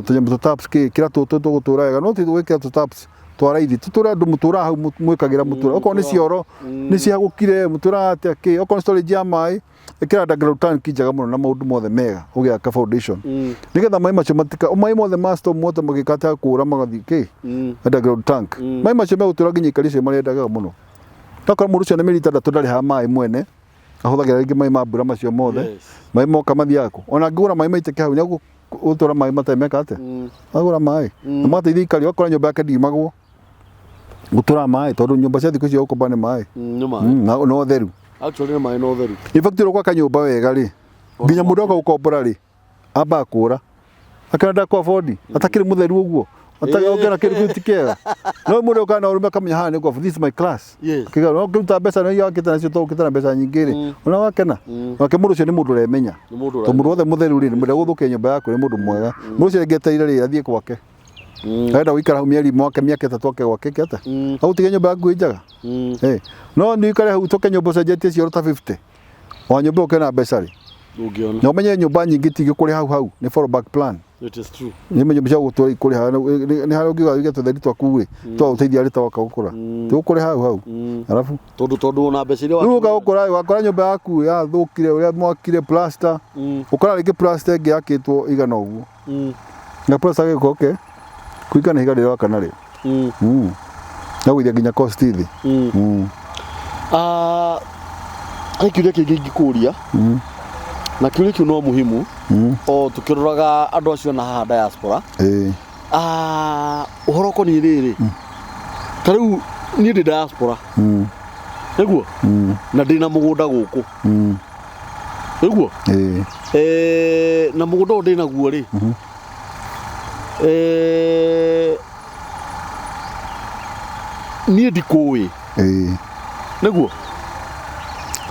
tunyambo taps kira gutura wega no twikira taps twaraithi tutura ndu mutura hau mwikagira mutura okone cioro ni ciagukire mutura ate ki okone storage ya mai ikira underground tank njaga muno na maundu mothe mega ugiaka foundation nigetha mai macio matika mai mothe master mothe magikata kura magathi ki underground tank mai macio megutura nginya ikaricio marendaga muno takora mundu cio ne milita ndari ha mai mwene ahuthagira ringi mai mambura macio mothe mai moka mathiako ona ngura mai maiteke hau nyagu utura mai matemeka ate agura mai na mateithia ikari okora nyumba yake ndimagwo gutura mai tondu nyumba cia thiku cio ukombane mai no theru actually mai no theru ifactory kwa kanyumba wega ri nginya mundu akagukombora ri amba akura akana kwa afford atakiri mutheru uguo atagera kiru kitikega no mundu kana urumba kamenya ha ni kwa this is my class kiga no kuta mbeca no yakita nacio to kitana mbeca nyingi ri ona wakena wake mundu cio ni mundu remenya to mundu othe mutheru ri mundu guthukia nyumba yaku ni mundu mwega mundu cio ngeteire ri athie kwake aenda wikara mieri mwaka miaka 3 ake gwake kiata au tige nyumba yaku njaga no ni ikare hau toke nyumba cenjetie cio ta 50 wa nyumba ukena mbeca ri ungiona no menye nyumba nyingi tige kuri hau ni for back plan. It is true. Ni menye mja gutwari kuri ha ni haro giga giga tutheri twaku ri twa uteithia ri tawaka gukura tukuri hau arafu tondu ona mbeca wa ruga wakora nyumba yaku ya thukire uria mwakire plaster ukora rigi plaster ngi yakitwo igana uguo na plaster giko Kuikana higa rĩrĩa Kana rĩ. Na gũithia nginya cost thi. Kiuria kĩngĩ ingĩkũria. Na kiuria kĩu no muhimu. O tukĩroraga andũ acio na haha diaspora. Ũhoro ũkoniĩ rĩrĩ. Ta rĩu niĩ ndĩ diaspora. Nĩguo? Na ndĩ na mũgũnda gũkũ. Nĩguo? Na mũgũnda ũyũ ndĩ naguo rĩ. Niĩ ndikũĩ. Nĩguo?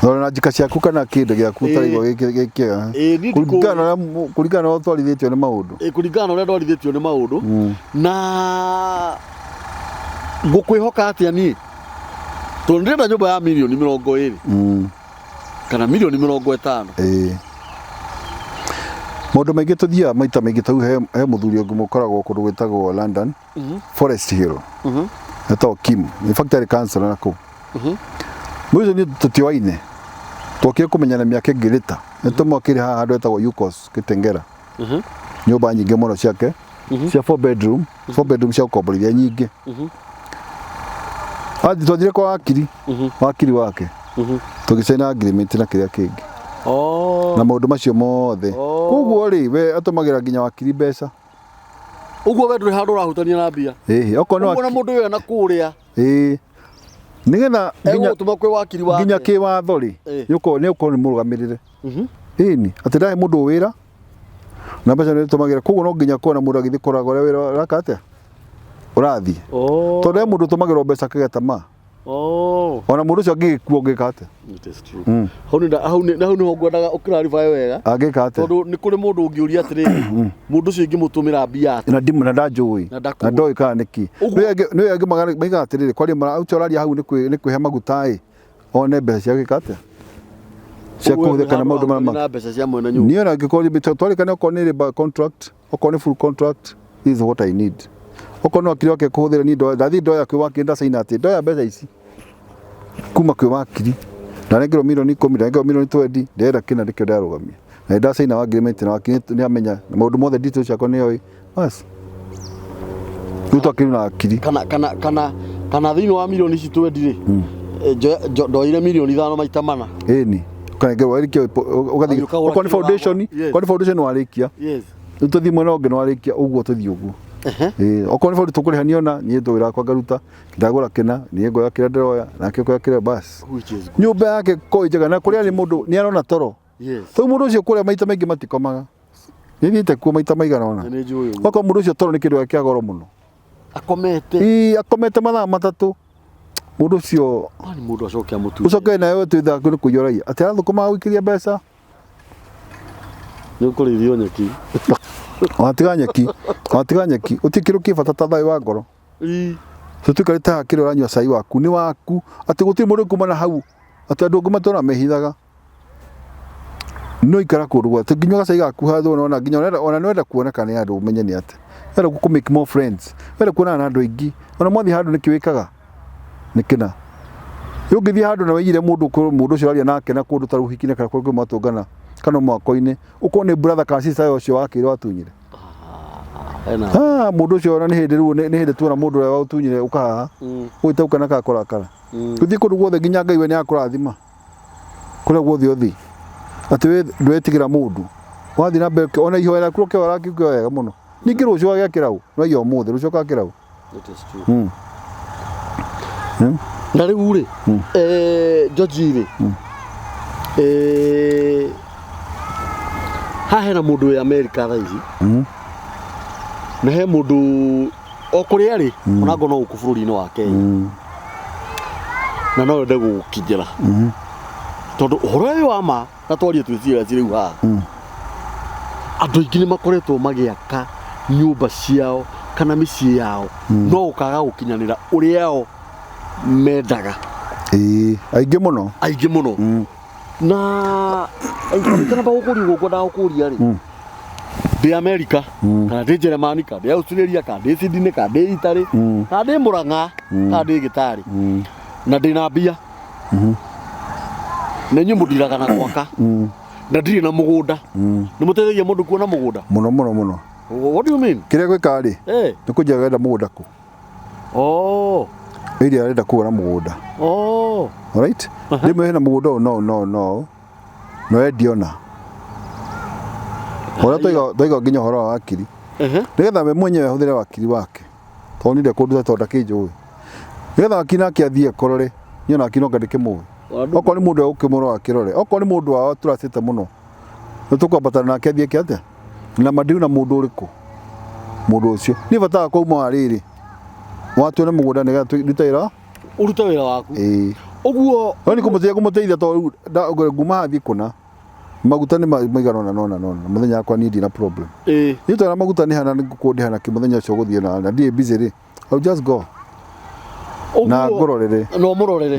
Na njika ciaku kana kĩndũ gĩaku ũtaraigua gĩkĩega. Kũringana na ũrĩa twarithĩtio nĩ maũndũ. Kũringana na ũrĩa twarithĩtio nĩ maũndũ. Na ngũkwĩhoka atĩa niĩ? Tondũ ndĩrenda nyũmba ya mirioni 20. Kana mirioni 50. Maũndũ maingĩ tũthiaga maita maingĩ tau he mũthuri ũngĩ mũkoragwo kũndũ gwĩtagwo London, Forest Hill. Etagwo Kim. In fact arĩ councillor nakũu. Mũico niĩ tũtioaine. Twokire kũmenyana mĩaka ĩngĩ nĩtũmokire haha handũ etagwo Yukos Kitengera. Nyũmba nyingĩ mũno ciake cia 4 bedroom cia gũkomborithia nyingĩ. Twathire kwa wakiri wake. Tũgĩcaina agreement na kĩrĩa kĩngĩ. Na maũndũ macio mothe. Koguo rĩ we atũmagĩra nginya wakiri mbeca. Ũguo we ndũrĩ handũ ũrahutania na mbia. Okorwo na mũndũ ũyũ na kũrĩa. Nĩgetha nginya kĩwatho rĩ nĩ ũkorwo nĩ mũrũgamĩrĩre. Ĩni atĩ ndahe mũndũ wĩra na mbeca nĩ tũmagĩra. Koguo no nginya kona mũndũ agĩthiĩ kũraga ũrĩa wĩra ũraka atĩa ũrathiĩ. Tondũ mũndũ tũmagĩrwo mbeca kĩgeta ma. Ona mũndũ ũcio angĩgĩkua ũngĩka atĩa. Hau nĩho ngwendaga ũkĩrarify wega. Angĩka atĩa. Tondũ nĩ kũrĩ mũndũ ũngĩũria atĩrĩrĩ mũndũ ũcio ingĩmũtũmĩra mbia atĩa. Na ndanjũĩ. Na ndoĩ kana nĩkĩ. Nĩ angĩ maigaga atĩrĩrĩ kwaria ũraria hau nĩ kwĩhe maguta one mbeca cia gĩka atĩa. Cia kũhũthĩka na maũndũ marĩa niĩ ona angĩkorwo twarĩkane okorwo nĩ labor contract okorwo nĩ full contract this is what I need. Okorwo no akiri wake kũhũthĩra ni ndathi ndoya kwĩ wakiri ndacaina atĩ ndoya mbeca ici kuma kwĩ wakiri ndarengerwo mirioni 10 ndarengerwo mirioni 20 ndĩrenda kĩna ndĩkĩo ndarũgamia na ndacaina agreement na wakiri nĩ amenya maũndũ mothe details ciakwa nĩ oĩ bas Ruto akiri na akiri kana thĩinĩ wa mirioni ici 20 rĩ ndoire mirioni 5 maita mana ĩni ũkanengerwo warĩkia ũgathiĩ okorwo nĩ foundation warĩkia tũthiĩ mwena ũngĩ warĩkia ũguo tũthiĩ ũguo. Okorwo nĩ bũrũri tũkũrĩhania ona niĩ ndũwĩra kwa ngaruta ndagũra kĩna niĩ ngoya kĩrĩa ndĩroya nake ngoya kĩrĩa basi. Nyũmba yake koi njega na kũrĩa nĩ mũndũ nĩ arona toro. Tau mũndũ ũcio kũrĩa maita maingĩ matikomaga. Nĩ thiĩte kuo maita maigana ona. Okorwo mũndũ ũcio toro nĩ kĩndũ gĩa goro mũno. Akomete mathaa matatũ. Mũndũ ũcio ni mũndũ acokia mũtu. Ucoke nayo twitha kũrĩ kũiyũraia. Atĩ arathũkũma gũikĩria mbeca. Nĩ ũkũrĩithio nyeki. Watiga nyeki utikĩrũ kĩbata ta thayũ wa ngoro. Tũtikarĩte haha kĩrĩa ũranyua cai waku nĩ waku atĩ gũtirĩ mũndũ kumana hau atĩ andũ angĩ matũra mehithaga no ikara kũndũ gwa tũnginywa gacai gaku hathũ ona nginya ona nĩwenda kuoneka nĩ andũ umenye nĩ atĩ wenda gũkũ make more friends wenda kuonana na andũ aingĩ ona mwathi handũ nĩ kĩwĩkaga nĩ kĩna ũngĩthiĩ handũ na wĩigire mũndũ ũcio aria nake na kũndũ ta rũhiki-inĩ kana kũndũ matũngana kana mwako-inĩ uko nĩ brother kana sister ũcio wakĩrĩ watunyire mũndũ ũcio ona nĩ hĩndĩ tuona mũndũ ũrĩa watunyire ukahaha ũgĩtauka na kakorakara gũthiĩ kũndũ guothe nginya Ngai we nĩ akũrathima kũrĩa guothe ũthiĩ atĩ ndwetigĩra mũndũ wathiĩ na mbere ona ihoera kũrĩa kĩo arakĩoya wega mũno ningĩ rũciũ agĩakĩra u no iyo mũthĩ rũciũ akakĩra u na rĩu rĩ Giriire haha hena mũndũ wĩ America thaa ici na he mũndũ o kũrĩa rĩ ona ngona gũkũ bũrũri-inĩ wa Kenya na no ende gũkinyĩra tondũ ũhoro ũyũ wa ma na twarie twĩciria rĩu haha andũ aingĩ nĩ makoretwo magĩaka nyũmba ciao kana mĩciĩ yao no ũkaga gũkinyanĩra ũrĩa o mendaga aingĩ mũno na kana ba gũkũria gũkũ na gũkũria rĩ ndĩ America kana ndĩ Germany kana ndĩ Australia kana ndĩ Sydney kana ndĩ Italy kana ndĩ Murang'a kana ndĩ Gĩtarĩ na ndĩ na mbia na nyumbu ndiraga na gwaka na ndirĩ na mũgũnda nĩ mũteithagia mũndũ kuona mũgũnda mũno What do you mean? Kĩrĩa gwĩka rĩ, nĩ kũnjaga wenda mũgũnda kũ. Area arenda kũgũra mũgũnda. Alright? Rĩmwe hena mũgũnda ũyũ no endiona. Ũrĩa tũiga nginya ũhoro wa wakiri. Nĩgetha we mwenyewe ahũthĩre wakiri wake. Tondũ nĩ ndekũnduta tondũ ndakĩnjũĩ. Nĩgetha wakiri nake athiĩ akũrore, nyona wakiri no ngandĩke mũĩ. Okorwo nĩ mũndũ ũkĩmũrora akĩrore. Okorwo nĩ mũndũ wao tũracĩte mũno. Nĩ tũkwambatana nake athiĩ atĩa? Na mandiu na mũndũ ũrĩkũ? Mũndũ ũcio. Niĩ bataga kwauma rĩrĩ. Watuone mũgũnda nĩgetha ruta wĩra. Uruta wĩra waku. Ũguo nĩ kũmũteithia tondũ nguma hathi kũna. Maguta nĩ maigana nona. Mũthenya wakwa niĩ ndina problem. Niĩ twana maguta nĩ hana ngũkũndĩha na kĩmũthenya ũcio gũthiĩ na ndiĩ busy rĩ. I'll just go. Na ngũrorere. No mũrorere.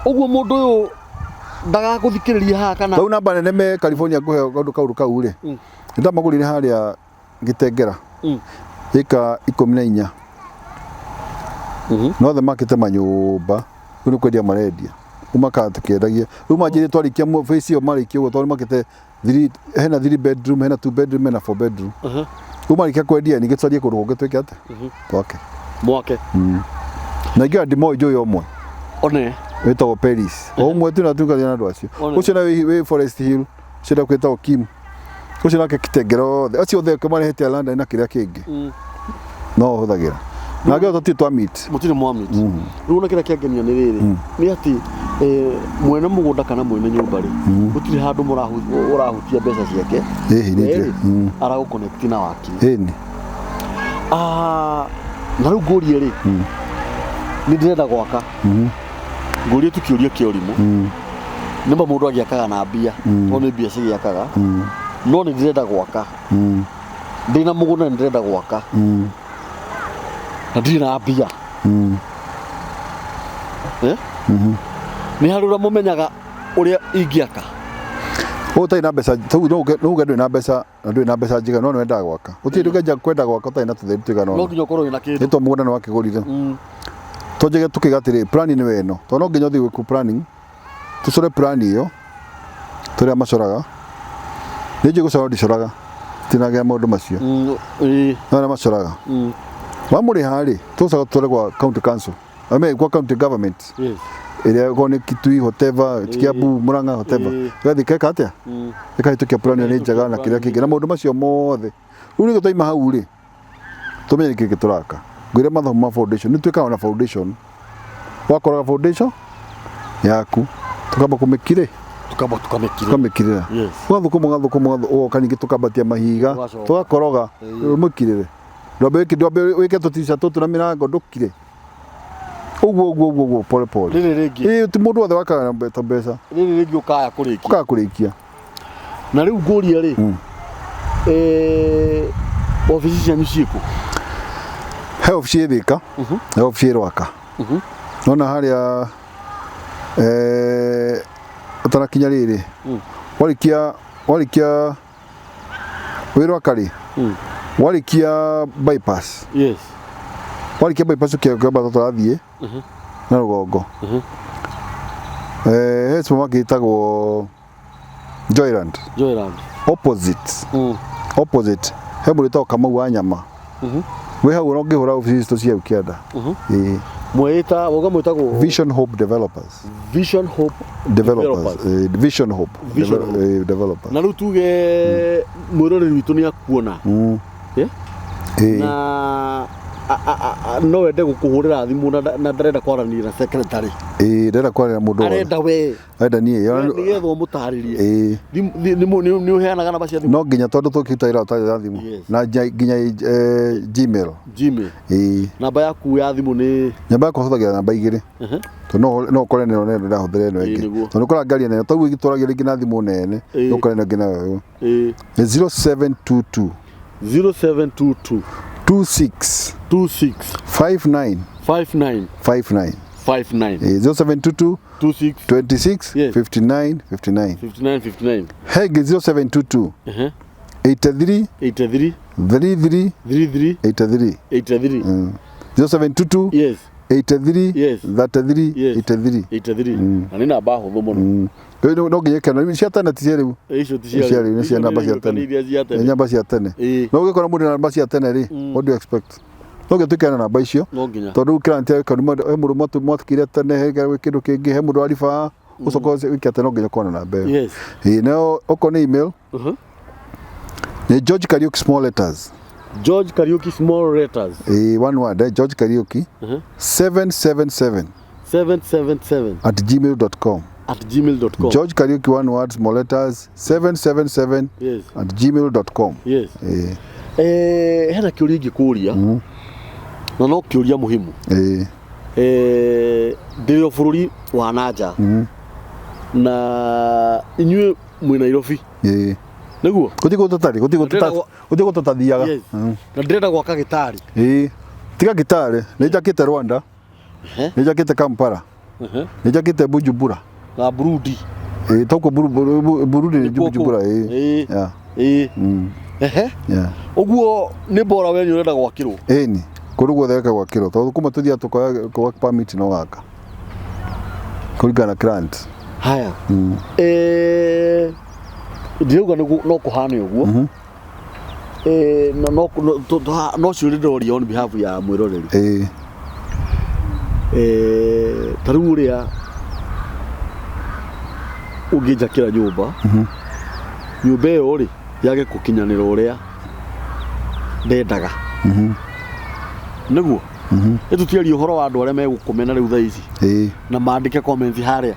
Ũguo mũndũ ũyũ ndagagũthikĩrĩria haha kana. Rĩu namba nene me California ngũhe kaũndũ kau rĩ. Nĩndamagũrire harĩa Gĩtengera. Ĩka 14. No the market manyũmba. Rĩu nĩ kwendia marendia. Umaka tukĩendagia. Rĩu manjĩrĩ twarikia face ĩyo marĩkia ũguo tondũ makĩte hena 3 bedroom, hena 2 bedroom, hena 4 bedroom. Rĩu marĩkia kwendia ningĩ tũcarie kũndũ kũngĩ twĩke atĩa? Mwake. Na ingĩ ndimo njũĩ omwe. One. Wĩtagwo Paris. Omwe tu na tukaria na andũ acio. Ũcio na wĩ Forest Hill. Ũcio kwĩtagwo Kim. Ũcio nake Kitengera othe. Acio othe marehete London na kĩrĩa kĩngĩ. No hũthagĩra. Na ngĩo tũtirĩ twa meet. Mũtirĩ mwa meet. Rĩu na kĩrĩa kĩangenia nĩ rĩrĩ. Nĩ atĩ mwene mũgũnda kana mwene nyũmba rĩ. Gũtirĩ handũ mũrahutia mbeca ciake. Aragũ connect na wakiri. Na rĩu ngũrie rĩ. Nĩ ndĩrenda gwaka. Ngũrie tukĩũria kĩorimũ. Nĩma mũndũ agĩakaga na mbia. Tondũ nĩ mbia cigĩakaga. No nĩ ndĩrenda gwaka. Ndĩna mũgũnda nĩ ndĩrenda gwaka. Na ndirĩ na mbia. Nĩ harĩ ũrĩa mũmenyaga ũrĩa ingĩaka. Ũtarĩ na mbeca, no ndũrĩ na mbeca, na ndũrĩ na mbeca njiganu no nĩwendaga gwaka. Gũtirĩ ndũkenja kwenda gwaka ũtarĩ na tũtheri tũigana. No nginya ũkorwo wĩna kĩndũ. Nĩ tondũ mũgũnda nĩ wakĩgũrire. Tũnjege tũkiuga atĩrĩ plan nĩ weno. Tondũ no nginya ũthiĩ gwĩkwo planning. Tũcore plan ĩyo. Tũrĩa macoraga. Nĩ njũĩ gũcora ndicoraga. Tinagĩa maũndũ macio. No macoraga. Wamũrĩha rĩ, tũcoka tũtware gwa county council. Gwa county government. Ĩrĩa gwa nĩ Kitui, whatever, Kiambu, Murang'a, whatever. Gathi keka atĩa? Ĩkahĩtũkia plan ĩyo nĩ njega na kĩrĩa kĩngĩ. Na maũndũ macio mothe. Rĩu nĩ tũtaima hau rĩ. Tũmenye kĩrĩa tũraka. Ngwĩre mathomo ma foundation. Nĩ twĩkaga na foundation. Wakoraga foundation yaku. Tukamba kũmĩkire. Tukamĩkirĩra. Ũgathũkũma ũgoka ningĩ tũkambatia mahiga. Tũgakoroga. Ũmĩkirĩre. Ndwambe wĩke tũtica tũtũ na mĩrango ndũkire. Ũguo pole. Rĩrĩ rĩngĩ. Ti mũndũ wothe wakaga na mbeca. Rĩrĩ rĩngĩ ũkaya kũrĩkia. Ũkaya kũrĩkia. Na rĩu ngũria rĩ. Ofici cianyu ciĩkũ? He ofici Thĩka. He ofici Rwaka. Nona harĩa ũtanakinya rĩrĩ. Warĩkia wĩ Rwaka rĩ. Warikia bypass. Warikia bypass ukiamba tũrathiĩ na rũgongo. He supermarket itagwo Joyland. Opposite. He mũndũ wĩtagwo Kamau wa nyama. Wĩ hau no ngĩhũra ofici citũ cia ũkĩenda. Mwĩtagwo Vision Hope Developers. Vision Hope Developers. Na rĩu tuge mwĩroreri witũ nĩ akuona. Na no wende gũkũhũrĩra thimũ na ndarenda kwaranĩria na secretary. Ndarenda kwaranĩria mũndũ. Arenda we. Arenda niĩ. Nĩgetha ũmũtarĩrie. Nĩ ũheanaga namba cia thimũ. No nginya tondũ tũkĩruta ũtarĩ na thimũ. Na nginya Gmail. Namba yaku ya thimũ nĩ. Namba yakwa hũthagĩra namba 2. Tondũ no ũkore neno nene ndahũthĩra ĩno ĩngĩ. Tondũ ũkora ngari nene tondũ igĩtwaragia rĩngĩ na thimũ nene. No ũkore ĩno ĩngĩ nayo. 0722 26 59 59 0722 26 59. Hege 0722 83 33 33 83 0722 83 Yes. 33 Yes. 83 83 na nĩ namba hũthũ mũno no nginya kana cia tene ti rĩu icio ti cia rĩu nĩ cia namba cia tene nĩ namba cia tene no ũgĩkora mũndũ na namba cia tene rĩ what do you expect no gĩtukana namba icio tondũ kĩrante kanuma he mũndũ mwatukire tene he kĩndũ kĩngĩ he mũndũ ariba ucoka wikate no nginya kona namba yes no oko nĩ email nĩ George Kariuki small letters George Kariuki small letters one word George Kariuki 777 @gmail.com George Kariuki one word small letters 777 yes @gmail.com yes hena kĩũria ingĩkũria na no kĩũria muhimu ndĩrĩ bũrũri wa nanja na inyuĩ mwĩ Nairobi nĩguo gũtigo tũtathiaga na ndĩrenda gwaka gĩtarĩ tiga gĩtarĩ nĩnjakĩte Rwanda nĩnjakĩte Kampala nĩnjakĩte Bujumbura na Burundi toko Burundi nĩ Bujumbura ũguo nĩ bora we nĩ ũrenda gwakĩrwo ĩni kũrũ guothe weka gwakĩrwo tondũ kuma tũthia tũkoya permit no gaka kũringana na grant haya ndiuga no kuhane ũguo no ciũrĩ ndoria on behalf ya mwĩroreri tarĩu ũrĩa ũngĩnjakĩra nyũmba nyũmba ĩyo rĩ yage gũkinyanĩra ũrĩa ndendaga nĩguo ĩtũtiaria ũhoro wa andũ arĩa megũkũmena rĩu thaa ici na mandĩke comments harĩa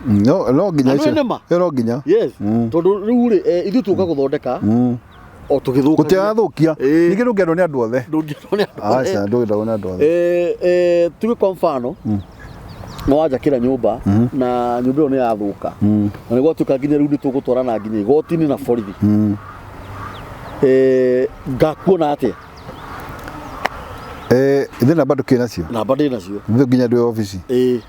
no nginya icio no nginya yes tondũ rĩu rĩ ithuĩ tũka gũthondeka o tũgĩthũka gũtiathũkia ningĩ ndũngĩendwo nĩ andũ othe aca ndũngĩendwo nĩ andũ othe tuge kwa mfano no wanjakĩra nyũmba na nyũmba ĩyo nĩ yathũka na nĩguo tuka nginya rĩu nĩtũgũtwarana nginya igoti-inĩ na borithi ngakuona atĩa ithĩ namba ndũkĩ nacio namba ndĩ nacio ithĩ nginya ndĩ ofici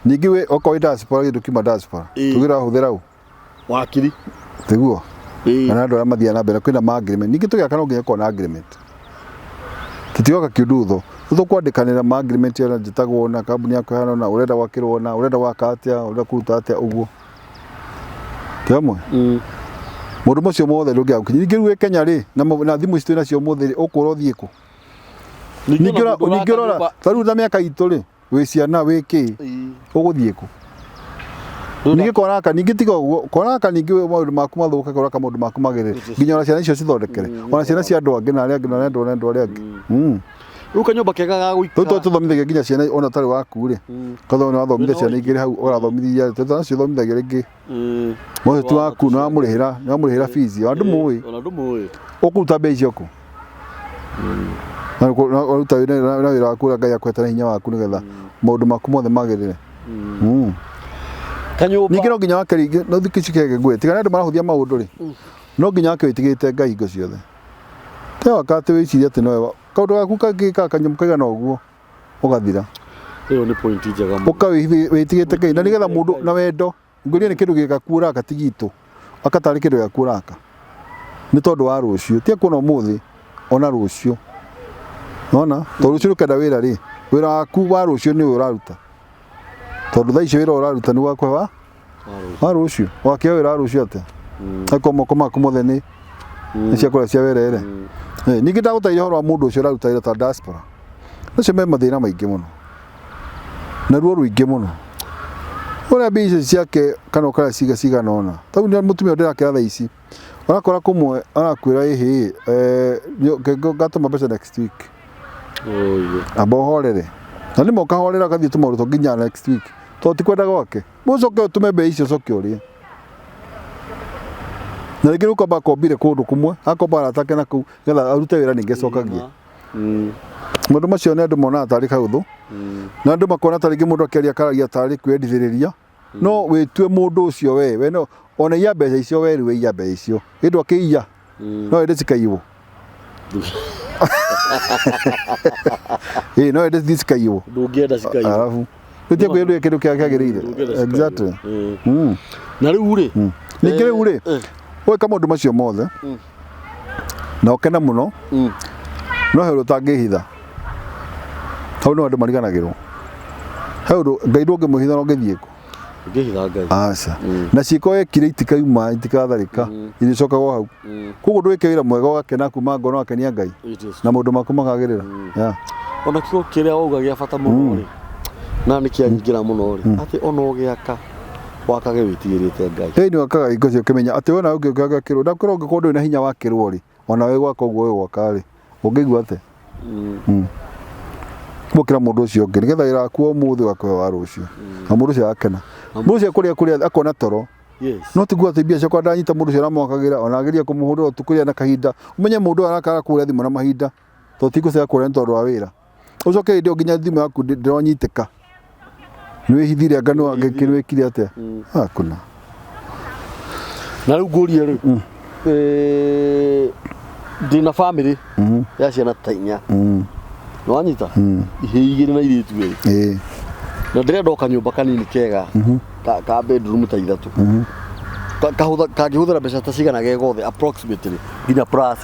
ningĩ we okorwo diaspora gĩtũ kiuma diaspora tũgĩra hũthĩra u wakiri tiguo kana andũ arĩa mathiaga na mbere kwĩna agreement ningĩ tũgĩaka no nginya korwo na agreement tũtioka kĩundutho tũkwandĩkanĩra agreement ya njĩtagwo na kambuni yakwa hana na ũrenda gwakĩrwo na ũrenda gwaka atĩa ũrenda kũruta atĩa ũguo kĩamwe mũndũ macio mothe ndũngĩagũkinya ningĩ rĩu Kenya rĩ na thimũ ici twĩ nacio mũthĩ rĩ ũkũrwo thiĩ kũ ningĩ ũrora tarĩu ta mĩaka itũ rĩ wĩ ciana wĩ kĩ ũgũthiĩ kũ ningĩ kwaraka ningĩ tiga ũguo kwaraka ningĩ maũndũ maku mathũka kwaraka maũndũ maku magerere nginya ona ciana icio cithondekere ona ciana cia andũ angĩ na arĩa angĩ na andũ arĩa angĩ rĩu kanyũmba kega ga gũikara tũthomithagia nginya ciana ona tarĩ waku rĩ katho nĩ wathomithia ciana igĩrĩ hau ũrathomithia tũtana nacio thomithagio rĩngĩ mũndũ tu waku nĩ wamũrĩhĩra fees andũ mũĩ ũkũruta mbia icio kũ ũruta na wĩra waku ũrĩa Ngai akweta na hinya waku nĩgetha maũndũ maku mothe magerere ningĩ no nginya wake rĩngĩ no thikũ ici kege ngwĩ tigana andũ marahũthia maũndũ rĩ no nginya wake wĩtigĩte Ngai hingo ciothe te waka atĩ wĩciria atĩ no kaũndũ gaku kangĩka kanyamũ kaigana ũguo ũgathira ĩyo nĩ point njega mũno wĩtigĩte Ngai na nĩgetha mũndũ na wendo ngũria nĩ kĩndũ gĩgakuũraka ti gitũ akatarĩ kĩndũ gĩakuũraka nĩ tondũ wa rũciũ tiga kuona ũmũthĩ ona rũciũ ona tondũ rũciũ rũkenda wĩra rĩ wĩra waku wa rũciũ nĩwe ũraruta tondũ thaa icio wĩra ũraruta nĩ wakwe wa rũciũ wakĩoya wĩra wa rũciũ atĩa akorwo moko maku mothe nĩ ciakũrĩa cia werere ningĩ ndagũtaire ũhoro wa mũndũ ũcio ũraruta wĩra ta diaspora nacio me mathĩna maingĩ mũno na ruo rũingĩ mũno ũrĩa mbia icio ciake kana ũkarĩa cigana ona tau nĩ mũtumia ndĩrakĩra thaa ici orakora kũmwe arakwĩra ĩhĩ ngatũma mbeca next week amba ũhorere na nĩmo ũkahorera ũgathiĩ tũmaũndũ nginya next week tondũ ti kwenda gwake mũcoke ũtũme mbia icio ũcoke ũrĩe na rĩngĩ ũkamba akombire kũndũ kũmwe akomba aratake na kũu nĩgetha arute wĩra ningĩ acokagie maũndũ macio nĩ andũ monaga tarĩ kaũthũ na andũ makona ta rĩngĩ mũndũ akĩaria akaragia tarĩ kwendithĩrĩria no wĩtue mũndũ ũcio we no ona iya mbeca icio we rĩu iya mbeca icio hĩndĩ akĩiya no ĩndĩ cikaiywo no ĩndĩ cikaiywo ndũngĩenda cikaiywo arabu rĩu kwĩndũ kĩndũ kĩagĩrĩire exactly na rĩu rĩ ningĩ rĩu rĩ weka maũndũ macio mothe na ũkena mũno no he ũtangĩhitha hau no andũ mariganagĩrwo Hau ngai ndũngĩ mũhitha no ngĩthiĩ kũ. Ngĩhitha ngai. Aca. Na ciĩko ekire itikauma itikatharĩka. Iricoka gwa hau. Koguo ndwĩke wĩra mwega ũgakena kuma ngono akenia ngai. Na maũndũ maku makagĩrĩra. Ona kiugo kĩrĩa auga gĩa bata mũno rĩ. Na nĩ kĩanyingĩra mũno rĩ. Atĩ ona ũgĩaka wakage wĩtigĩrĩte ngai. Nĩ wakaga hingo cio ũkĩmenya atĩ wona ũngĩaka kĩrwo ndakorwo ũngĩkorwo ndũrĩ na hinya wa kĩrwo rĩ. Ona we gwaka ũguo we gwaka rĩ. Ũngĩigua atĩ. Mukira mũndũ ũcio ũngĩ nĩgetha wĩra waku ũmũthĩ wakwe wa rũciũ. Na mũndũ ũcio akena. Mũndũ ũcio kũrĩa akona toro. No tiguo atĩ mbia ciakwa ndanyita mũndũ ũcio aramwakagĩra ona ageria kũmũhũrĩra ũtukũ na kahinda. Umenye mũndũ ũyũ arakara kũrĩa thimũ na mahinda. To tigũcega kũrĩa nĩ tondũ wa wĩra. Ũcoke hĩndĩ nginya thimũ yaku ndĩronyitĩka. Nĩ wĩhithire anga no angĩkĩ nĩ wĩkire atĩa? Hakuna. Na rĩu ngũria rĩ. Ndĩna family ya ciana ta inya. No anyita ihĩigĩrĩ na irĩtu ĩrĩ. Na ndĩrenda o kanyũmba kanini kega ka bedroom ta ithatũ. Kangĩhũthĩra mbeca ta cigana gegothe approximately nginya plus.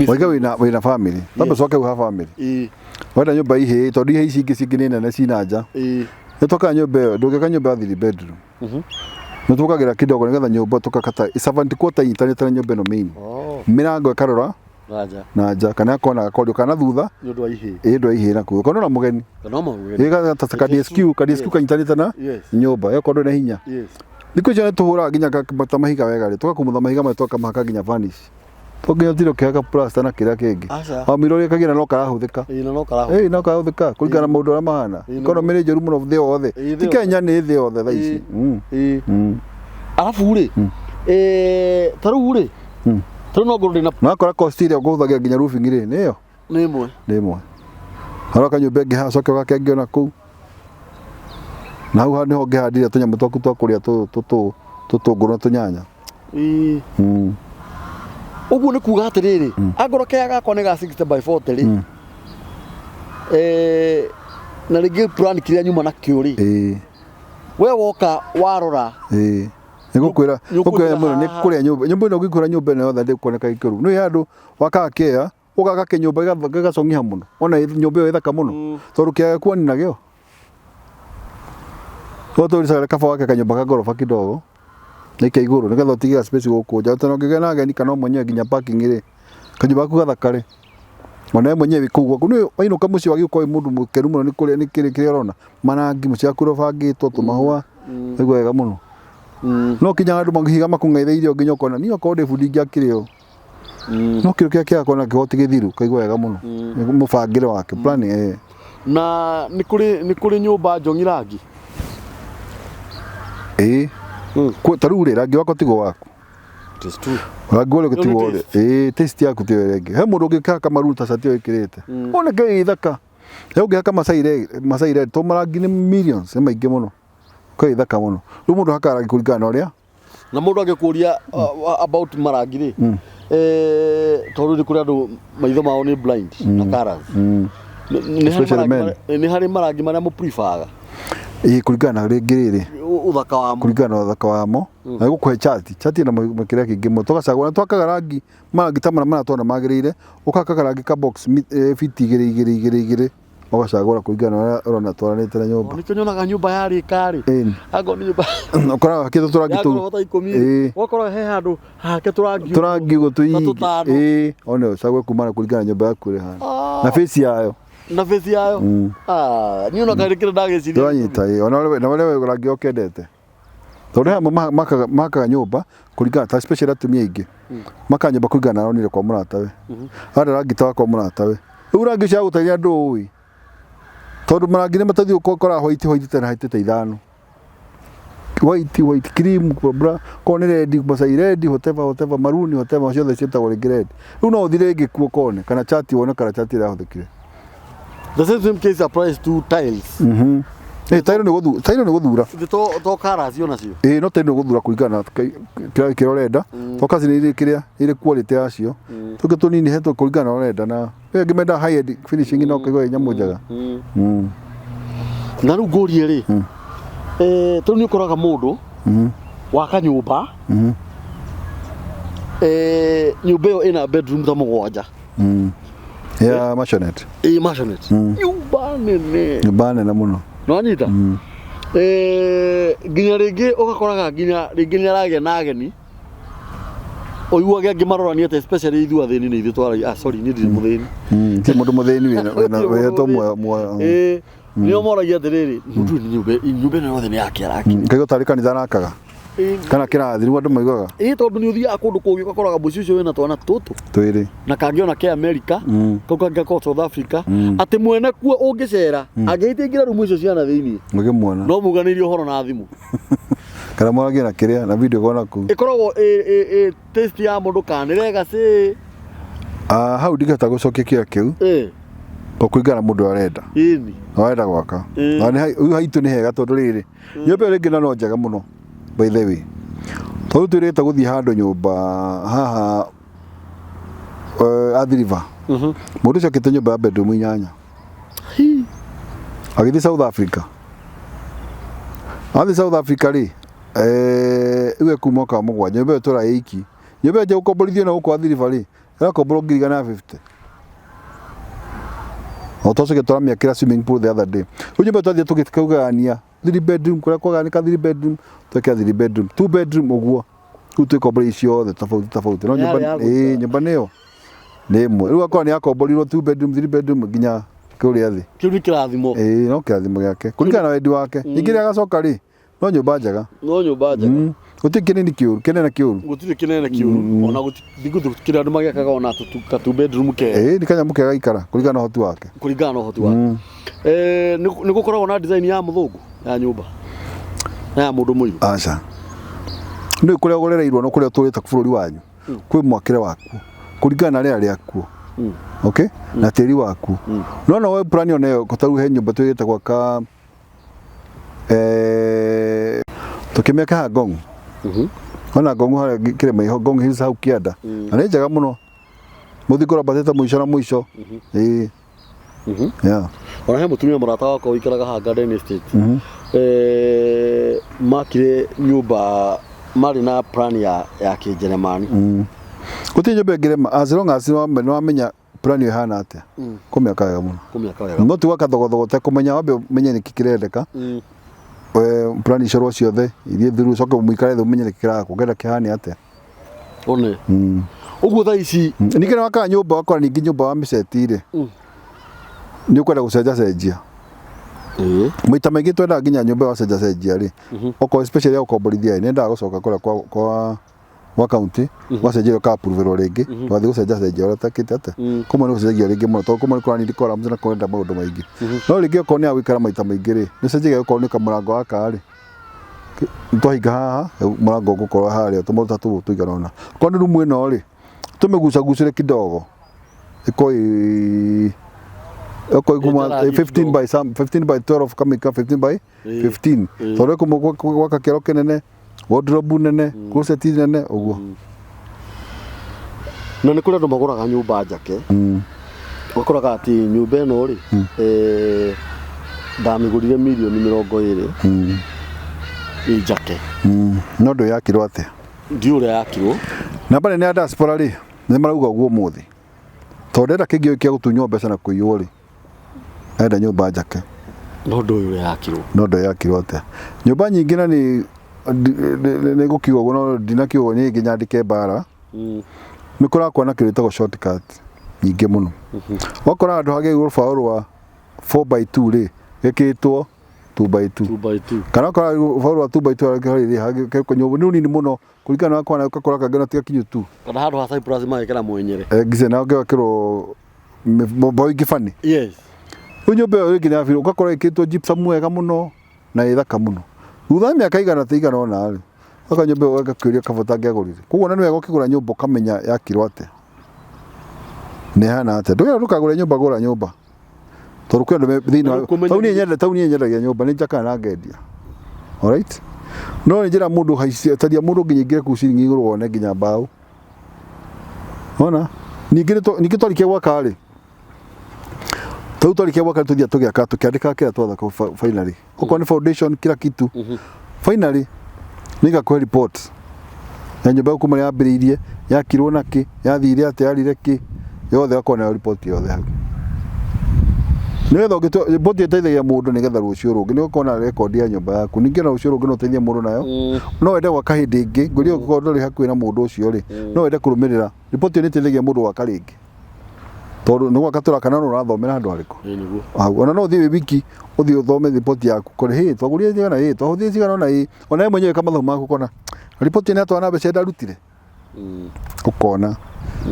Waiga wĩna family. Tamba coke uha family. Wenda nyũmba ihĩ tondũ ihĩ ici ingĩ cingĩ nĩ nene cina nja. Nĩ twakaga nyũmba ĩyo ndũngĩaka nyũmba ya 3 bedroom. Nĩ twakagĩra kidogo nĩgetha nyũmba tũkakata 7 quarter inyitanĩte na nyũmba ĩno main. Mĩrango ĩkarora na nja kana akona gakorio kana thutha nĩ ũndũ wa ihĩ. Ndũ wa ihĩ na kuo kana na mũgeni. Ĩga ta DSQ kanyitanĩte na nyũmba yo kondo na hinya. Thikũ icio nĩ tũhũraga nginya ta mahiga wega rĩ tũgakumutha mahiga mai tũkamahaka nginya vanish. Tũnginya tiro kĩaga plaster na kĩrĩa kĩngĩ. O mĩrori ĩkagĩa na no karahũthĩka. No karahũthĩka kũringana na maũndũ ũrĩa mahana. Economy nĩ njũru mũno thĩ yothe. Ti Kenya nĩ thĩ yothe thaa ici. Arabu rĩ ta rĩu rĩ tondũ no ngorwo ndĩna nakora cost ĩrĩa ũkũhũthagĩra nginya roofing rĩ nĩyo nĩ ĩmwe haraka nyũmba ĩngĩ hacoke ũgakengio na kũu na hau nĩho ngĩhandire tũnyamũ twaku twa kũrĩa tũtũngũrũ na tũnyanya. Ũguo nĩ kuuga atĩrĩrĩ angorwo kega gakwa nĩ ga 60x40 rĩ na rĩngĩ plan kĩrĩa nyuma nakĩo rĩ we woka warora nĩgũkwĩra mũno nĩ kũrĩa nyũmba ĩno ũngĩkwĩra nyũmba ĩno yothe ndĩkuoneka ikĩru nĩ handũ wakaga kĩa ũgaka kĩnyũmba gĩgacongiha mũno ona nyũmba ĩyo ĩthaka mũno tondũ kĩa kuoni nagĩo tũtũricagĩra kaba wake kanyũmba ka ngoroba kidogo nĩkĩa igũrũ nĩgetha ũtigĩra space gũkũ nja tondũ ũngĩgĩa na ageni kana mwenyewe nginya parking rĩ kanyũmba gaku gathakare ona we mwenyewe kũu gwaku nĩ wainũka mũciĩ wagĩũka wĩ mũndũ mũkenu mũno nĩ kĩrĩa ũrona marangi mũciĩ waku ũbangĩtwo tũmahũa nĩguo wega mũno. No kinya andũ mahiga makung'aithĩirie nginya ũkona niĩ okorwo ndĩbundithia kĩrĩo no kĩrĩo kĩrĩa kĩakwa na kĩhoti gĩthiru kaigua wega mũno mũbangĩre wake planning. Na nĩ kũrĩ nyũmba njong'i rangi ta rĩu rĩ rangi wakwa tigo waku rangi ũrĩa gũtigwo rĩ taste yaku tiyo rĩngĩ he mũndũ ũngĩkĩhaka maroon ta cati ĩyo ĩkĩrĩte oneke ĩthaka he ũngĩhaka Masai red to marangi nĩ millions nĩ maingĩ mũno kwa ithaka mũno rĩu mũndũ hakaga rangi kũringana na ũrĩa na mũndũ angĩkũria about marangi rĩ tondũ nĩ kũrĩ andũ maitho mao nĩ blind na colors nĩ harĩ marangi marĩa mũprefaga kũringana na rĩngĩ rĩrĩ ũthaka wamo kũringana na ũthaka wamo na gũkũhe chart na makĩria kĩngĩ mũno tũgacagũra twakaga marangi ta marĩa tuona magĩrĩire ũkakaga rangi ka box fiti igĩrĩ ũgacagũra kũringana na ũrĩa ũrona twaranĩte na nyũmba. Nĩkĩo nyonaga nyũmba yarĩka rĩ angorwo nĩ nyũmba ũkoraga hakĩte tũrangi tũu ũgakorwo he handũ hake tũrangi gũtũ one ũcagũre kumana kũringana na nyũmba yaku ĩrĩ hana na face yayo niĩ ona karĩkĩra ndagĩciria twanyita ona we rangi ũkendete tondũ hamwe makaga nyũmba kũringana ta special atumia aingĩ maka nyũmba kũringana na aronire kwa mũratawe handa rangi ta wakwa mũratawe rĩu rangi ũcio agũteithia andũ ũĩ tondũ marangi nĩ matathiĩ ũkora white tena haitĩte ithano white cream bra kone red Masai red whatever maroon whatever ciothe ciĩtagwo rĩngĩ red rĩu no ũthire ĩngĩ kuo kone kana chati wone kana chati ĩrahũthĩkire. The same case applies to tiles. Tairo nĩ gũthura to colors onacio no tairo nĩ gũthura kũringana kĩrĩa ũrenda to kaci nĩ irĩ quality yacio tũngĩ tũnini hetwo kũringana na ũrenda na wengĩ menda high end finishing no kaigua nyamũ njega. Na rĩu ngũrie rĩ tondũ nĩ ũkoraga mũndũ waka nyũmba nyũmba ĩyo ĩna bedroom ta mũgwanja ya maisonette nyũmba nene mũno no nyita nginya ringi ugakoraga nginya ringi ni aragia na ageni oigua gä angä maroraniete especially ithuĩ athĩni nĩ ithuĩ twara sorry nĩ ndĩ mũthĩni ti mũndũ mũthĩni wĩtwo nĩo moragia atĩrĩrĩ nyũmba ĩno yothe nĩ yake araki kaigua tarĩ kanitha arakaga kana kĩrathi rĩu andũ maugaga tondũ nĩ ũthiaga kũndũ kũngĩ ũgakoraga mũciĩ ũcio wĩna twana tũtũ twĩrĩ na kangĩ ona ke America kau kangĩ gakorwo South Africa atĩ mwene kuo ũngĩcera angĩhĩtĩngĩra rumu icio ciana thĩinĩ mũkĩmuona no muganĩrie ũhoro na thimũ kana moragia na kĩrĩa na video gona kuu ĩkoragwo taste ya mũndũ kana legacy hau ndingĩhota gũcokia kĩoya kĩu kũringana na mũndũ arenda arenda gwaka ũyũ haitũ nĩ hega tondũ rĩrĩ nyũmba ĩyo rĩngĩ no njega mũno by the way tondũ twĩrĩte gũthiĩ handũ nyũmba haha Athi River mũndũ ũcio akĩte nyũmba ya bedroom 8 agĩthiĩ South Africa athiĩ South Africa rĩ iwe kuma ka mũgwanja nyũmba ĩyo tũra iki nyũmba ĩyo gũkomborithio na gũkũ Athi River rĩ ĩrakomborwo 150 Otoso twa mĩakĩra swimming pool the other day rĩu nyũmba twathiĩ tũgĩkaugania 3 bedroom kũrĩa kwaganika 3 bedroom twekĩra 3 bedroom 2 bedroom ũguo rĩu twĩkombora icio othe tofauti no nyũmba nyũmba nĩyo nĩ ĩmwe rĩu akorwo nĩ akomborirwo 2 bedroom 3 bedroom nginya kũrĩa thĩ kĩu nĩ kĩrathimo no kĩrathimo gĩake kũringana na wendi wake ningĩ rĩrĩa agacoka rĩ no nyũmba njega gũtirĩ kĩnene kĩũru ona gũtirĩ andũ magĩakaga ona 2 bedroom kega nĩ kanyamũ kega gaikara kũringana na ũhoti wake nĩ gũkoragwo na design ya mũthũngũ ya nyũmba na ya mũndũ mũirũ aca nĩ kũrĩa ũgerereirwo no kũrĩa ũtũrĩte bũrũri wanyu kwĩ mwakĩre waku kũringana na rĩera rĩakuo okay na tĩri waku no we plan ona ĩyo tarĩu he nyũmba twĩrĩte gwaka tukĩmĩaka haha Ngong ona Ngong harĩa kĩrĩma Ngong Hills hau kĩanda na nĩ njega mũno mũthingo ũrambatĩte mũico na mũico ona he mũtumia mũrata wakwa ũikaraga haha Garden Estate makire nyũmba marĩ na plan ya kĩnjeremani gũtirĩ nyũmba ĩngĩrema as long as nĩwamenya plan ĩhana atĩa kũmĩaka wega mũno no ti gwaka thogothogo ũtekũmenya wambe ũmenye nĩkĩ kĩrendeka plan icorwo ciothe ithiĩ through coke mũikare thĩ ũmenye nĩkĩ kĩrakwo ngenda kĩhane atĩa one ũguo thaa ici ningĩ nĩwakaga nyũmba wakora ningĩ nyũmba wa mĩceti-rĩ nĩ ũkwenda gũcenjacenjia maita maingĩ twendaga nginya nyũmba wacenjacenjia-rĩ okorwo especially ya gũkomborithia nĩendaga gũcoka kũrĩa kwa county wacenjia ũka-approve-ĩrwo rĩngĩ wathiĩ gũcenjacenjia ũrĩa ũtakĩte atĩa kũmwe nĩ gũcenjagia rĩngĩ mũno tondũ kũmwe nĩ kũranindi columns na kwenda maũndũ maingĩ no rĩngĩ okorwo nĩ agũikara maita maingĩ-rĩ nĩcenjagia okorwo nĩ kamũrango gaka-rĩ nĩtwahinga haha mũrango ũgũkorwo harĩa tũmũndũ ta tũu tũigana ũna okorwo nĩ rumu ĩno-rĩ tũmĩgucagucĩre kidogo ĩkorwo kuma 15 by 12 kamĩka 15 by 15 tondũ ĩkũmũ gwaka kĩaro kĩnene wardrobe nene closet nene ũguo na nĩ kũrĩ andũ magũraga nyũmba njake ũkoraga atĩ nyũmba ĩno-rĩ ndamĩgũrire $20,000,000 ĩ njake no ndũyakirwo atĩa ndiũ ũrĩa yakirwo namba nene ya diaspora-rĩ nĩ marauga ũguo ũmũthĩ tondũ ndenda kĩngĩ kĩa gũtunywo mbeca na kũiywo-rĩ enda nyũmba njake no ndũĩ ũrĩa yakirwo no ndũyakirwo atĩa nyũmba nyingĩ na nĩ gũkiuga ũguo no ndinakiuga nĩ nginya ndike mbara nĩ kũrakorwo na kĩndũ gĩtagwo shortcut nyingĩ mũno wakora handũ hagĩa igũrũba rwa 4x2-rĩ gĩkĩtwo 2x2 kana wakora rũbaũ rwa 2x2 nyũmba nĩ ũnini mũno kũringana na wakora ũgakora kangĩ ona tigakinyu 2 kana handũ ha Cyprus magĩkĩra mwenyere ngice na ũgĩkĩrwo mbaũ ingĩbani rĩu nyũmba ĩyo rĩngĩ nĩ ũgakora ĩkĩtwo gypsum wega mũno na ĩ thaka mũno thutha wa mĩaka igana ta igana ũna-rĩ aka nyũmba ĩyo ũgakĩũria kaba ũtangĩagũrire koguo na nĩ wega ũkĩgũra nyũmba ũkamenya yakirwo atĩa nĩ ĩhana atĩa ndũkagũre nyũmba gũra nyũmba tondũ kwĩ andũ thĩinĩ taũni nyendagia nyũmba nĩ njakaga na ngendia alright no nĩ njĩra mũndũ taria mũndũ nginya ingĩre kũu ciringi igũrũ wone nginya mbaũ ona ningĩ twarĩkia gwaka-rĩ twarĩkia gwaka tũthiaga tũgĩaka tũkĩandĩkaga kĩrĩa twathaka finally okorwo nĩ foundation kila kitu finally nĩgakũhe report ya nyũmba kuma yambĩrĩirie yakirwo na kĩ yathire atĩa yarire kĩ yothe akorwo nayo report yothe hau Nigetha ngitwa report iteithagia mundu nigetha rucio rungi ni ukona record ya nyumba yaku ningi na rucio rungi no teithia mundu nayo no wende gwaka hindi ingi nguri uko ndori hakuhi na mundu ucio ri no wende kurumirira report ni teithagia mundu gwaka ringi tondu ni gwaka turakana no urathomera andu ariku ona no thie wiki uthie uthome report yaku kore hi twagurie njega na hi twahuthie njega na hi ona mwenyewe kama thoma maku kona report ni atwana mbeca ndarutire ukona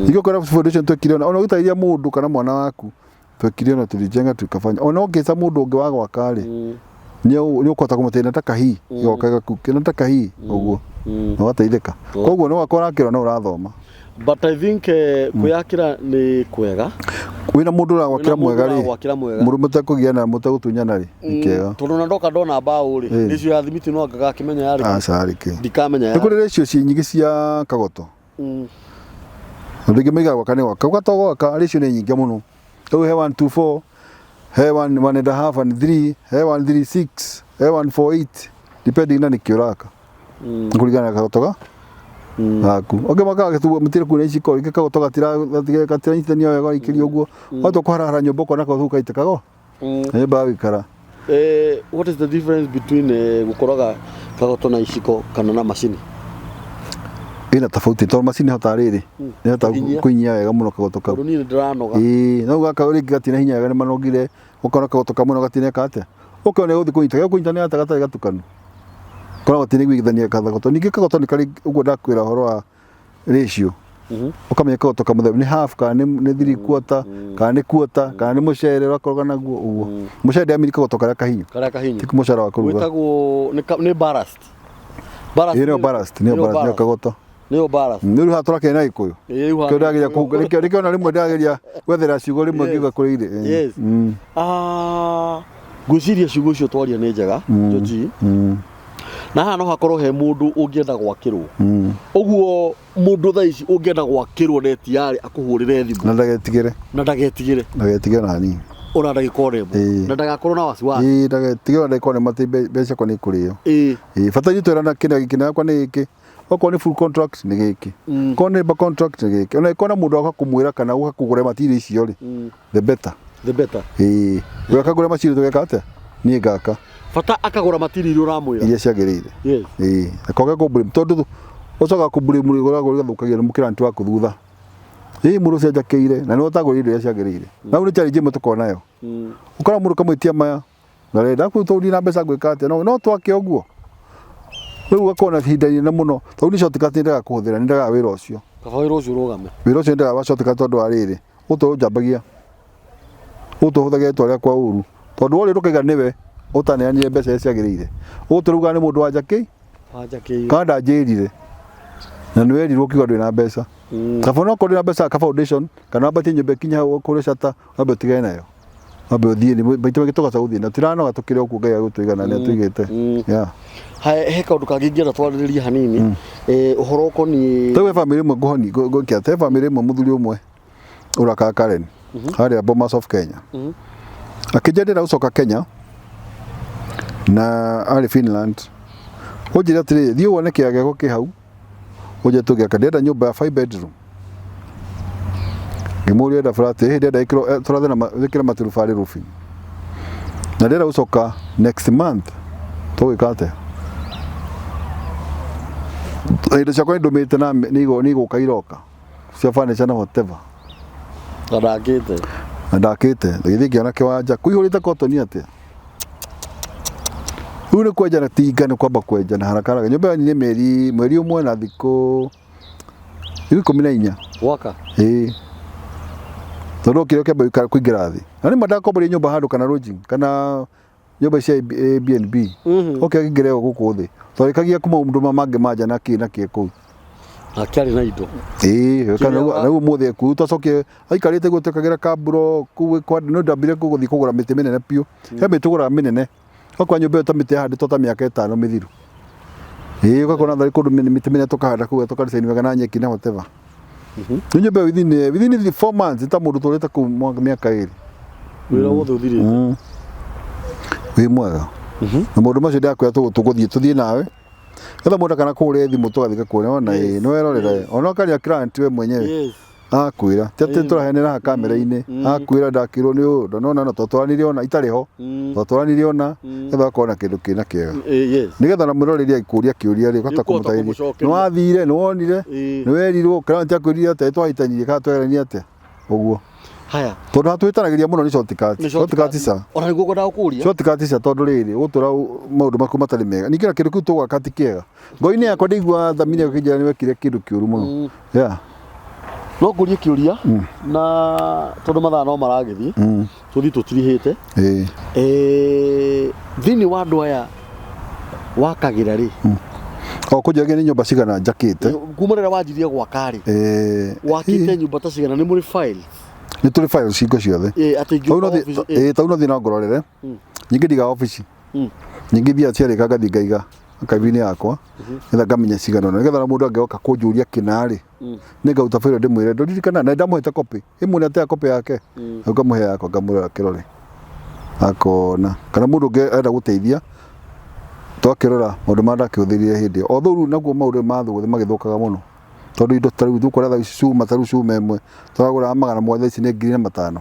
Niko kwa foundation twekire ona gutaithia mundu kana mwana waku twekire na tulijenga tukafanya ona ongeza mundu ungi wa gwakari ni ukota kumutena takahi yokaga kukena takahi uguo no wataithika koguo no wakora kiro no urathoma but I think kuyakira ni kwega wina mundu ra gwakira mwega ri mundu mutakugia na mutagutunyana ri ikega tondu na ndoka ndona bao ri nicio ya thimiti no ngaga kimenya yari asarike ndikamenya yari kuri ratio cinyigi cia kagoto ndigi miga gwakane gwaka gwaka ratio ni nyingi muno tu he 124 he 1.5 and 3 he 136 he 148 depending na nikiuraka kuligana kagotoga aku oge makaga tu mutire kuna ici ko kagoto gatira nyitani yo ikiri uguo wato kwarara nyumba kona ko thuka itekago ba wikara what is the difference between gukoroga kagoto na iciko kana na machine ina tofauti to machine Hatari ri ni hata kuinya wega muno kagoto ka ni ndiranoga no gaka uri gatina hinya wega ni manogire ukona kagoto ka muno gatine kate ukone uthi kunyita ni hata gata gatukanu kora watine gwithania kagoto ningi kagoto ni kari uguo ndakwira horo wa ratio ukamenya kagoto ka muthe ni half ka ni 3/4 ka ni quarter ka ni mucere wakoroga naguo uguo mucere amiri kagoto karia kahinyo tiku mucere wa kuruga witagwo ni ballast ni ballast kagoto ni ballast ni hatora kena ikuyo ndageria kugeria rikio na rimwe ndageria gwethera ciugo rimwe ngiuga kuri ire gwiciria ciugo cio twaria ni njega joji na hano hakorwo he mundu ungienda gwakirwo uguo mundu tha ici ungienda gwakirwo neti yari akuhurire thimu na ndagetigire na ni ona ndagikore na ndagakorwo na wasiwasi ndagetigire ndagikore mate beca kwa ni kurio fata ni twera na kina kwa ni iki oko ni full contract ni giki kone ba contract ni giki ona ikona mundu akakumwira kana ukakugure matiri icio ri the better ukakugura matiri tugeka ate ni ngaka fata akagura matiri iri uramwira iria ciagirire akoga ko blame tondu ucoka ku blame muri gora gathukagia mukira ntu waku thutha muru cia jakeire na no tagurire iria ciagirire na uri challenge mutuko nayo ukora muru kamwitia maya na renda ku todi na mbeca gwika ate no twake oguo riu gakona hindani na muno tondu ni shortcut ndaga kuhuthira ndaga wira ucio kaba wira ucio rugame wira ucio ndaga wa shortcut tondu ariri uto jambagia uto huthagia twaria kwa uru tondu uri rukiga niwe utaneanire mbeca ciagirire uturuga ni mundu wa jakei kada njirire na niwe rirwo kigo ndina mbeca kaba no kodi na mbeca ka foundation kana abati nyumba kinya kuri shata abe tigana nayo abe uthie ni baito gitoka sa uthie na tirano gatukire ku ngai gutuigana ni atuigite he kaundu kangingienda twaririria hanini uhoro ukoni tawe family mwe gohoni gokia te family mwe muthuri umwe uraka Karen hari Bomas of Kenya akijendera ucoka Kenya na ari Finland ujira tiri thio wone kiage go kihau uje tugia kadenda nyumba ya 5 bedroom ngimuri da flat ndenda ikiro turathe na wikira maturufari roofing na ndenda ucoka next month tuwikate ndo chakwa ndomete na nigo kairoka cia furniture na whatever ndakite ngithiki ona kiwanja kuihurite cotton atia ule kweja na tiga ni kwamba kweja na haraka nyumba ni mweri umwe na thiko 14 waka todo kiro keba ikara kuingira thi na ni madako bari nyumba handu kana lodging kana nyumba cia Airbnb okay ngire guku thi to ikagia kuma mundu mamange maja na ku akiari na indo kana na umuthe ku tocoke aikarite gutekagira kaburo ku kwa no ndambire kuguthi kugura miti minene pio he mitugura minene kwa nyumba tamite hadi tota miaka 5 mithiru ukakona thari kundu miti minene tukahanda ku tukarisaini wega na nyeki na whatever nyumba within 4 months ta mundu turite ku miaka 2 wira wothe uthirite wi mwega na mundu macio ndakwira tuguthie nawe kada mundu kana kure thimu tugathika kuone ona no erorera ona kali client we mwenyewe akwira tete turahenera kamera-ini akwira ndakirwo ni undu nona no totwaranirie ona itari ho totwaranirie ona etha kona kindu kina kiega nigetha na mwiroreri ikuria kiuria ri gota kumutairia no athire no wonire no werirwo kana ntiakwirire ate twahitanirie kana twegerania ate uguo haya tondu hatwitanagiria muno ni shortcut sa ona niguo ngwenda gukuria shortcut sa tondu riri gutura maundu maku matari mega nikira kindu kiu tugwaka ti kiega ngoi-ini yakwa ndigua thamini ukinjira ni wekire kindu kiuru muno no ngurie kiuria na tondu mathaa no maragithi tuthi tutirihite thini wa andu aya wakagira ri kunjagia ni nyumba cigana njakite kuma rira wanjirie gwaka ri wakite nyumba ta cigana ni muri file ni tuli file cingo ciothe tau no thi no ngororere nyingi ndiga office nyingi thia ciarika ngathi ngaiga kabini yakwa ngetha ngamenya cigana nigetha na mundu angeoka kunjuria kinari ningauta file ndimwire ndirikana na ndamuhete copy imwe atea copy yake ngamuhe yakwa ngamurora kirore akona kana mundu ungi enda guteithia twakirora maundu ma ndakiuthirie hindi o thuru naguo maundu ma thugthi magithukaga muno tondu indo taru thukora tha cuma taru cuma imwe turagura magana mothe ici ni 5,000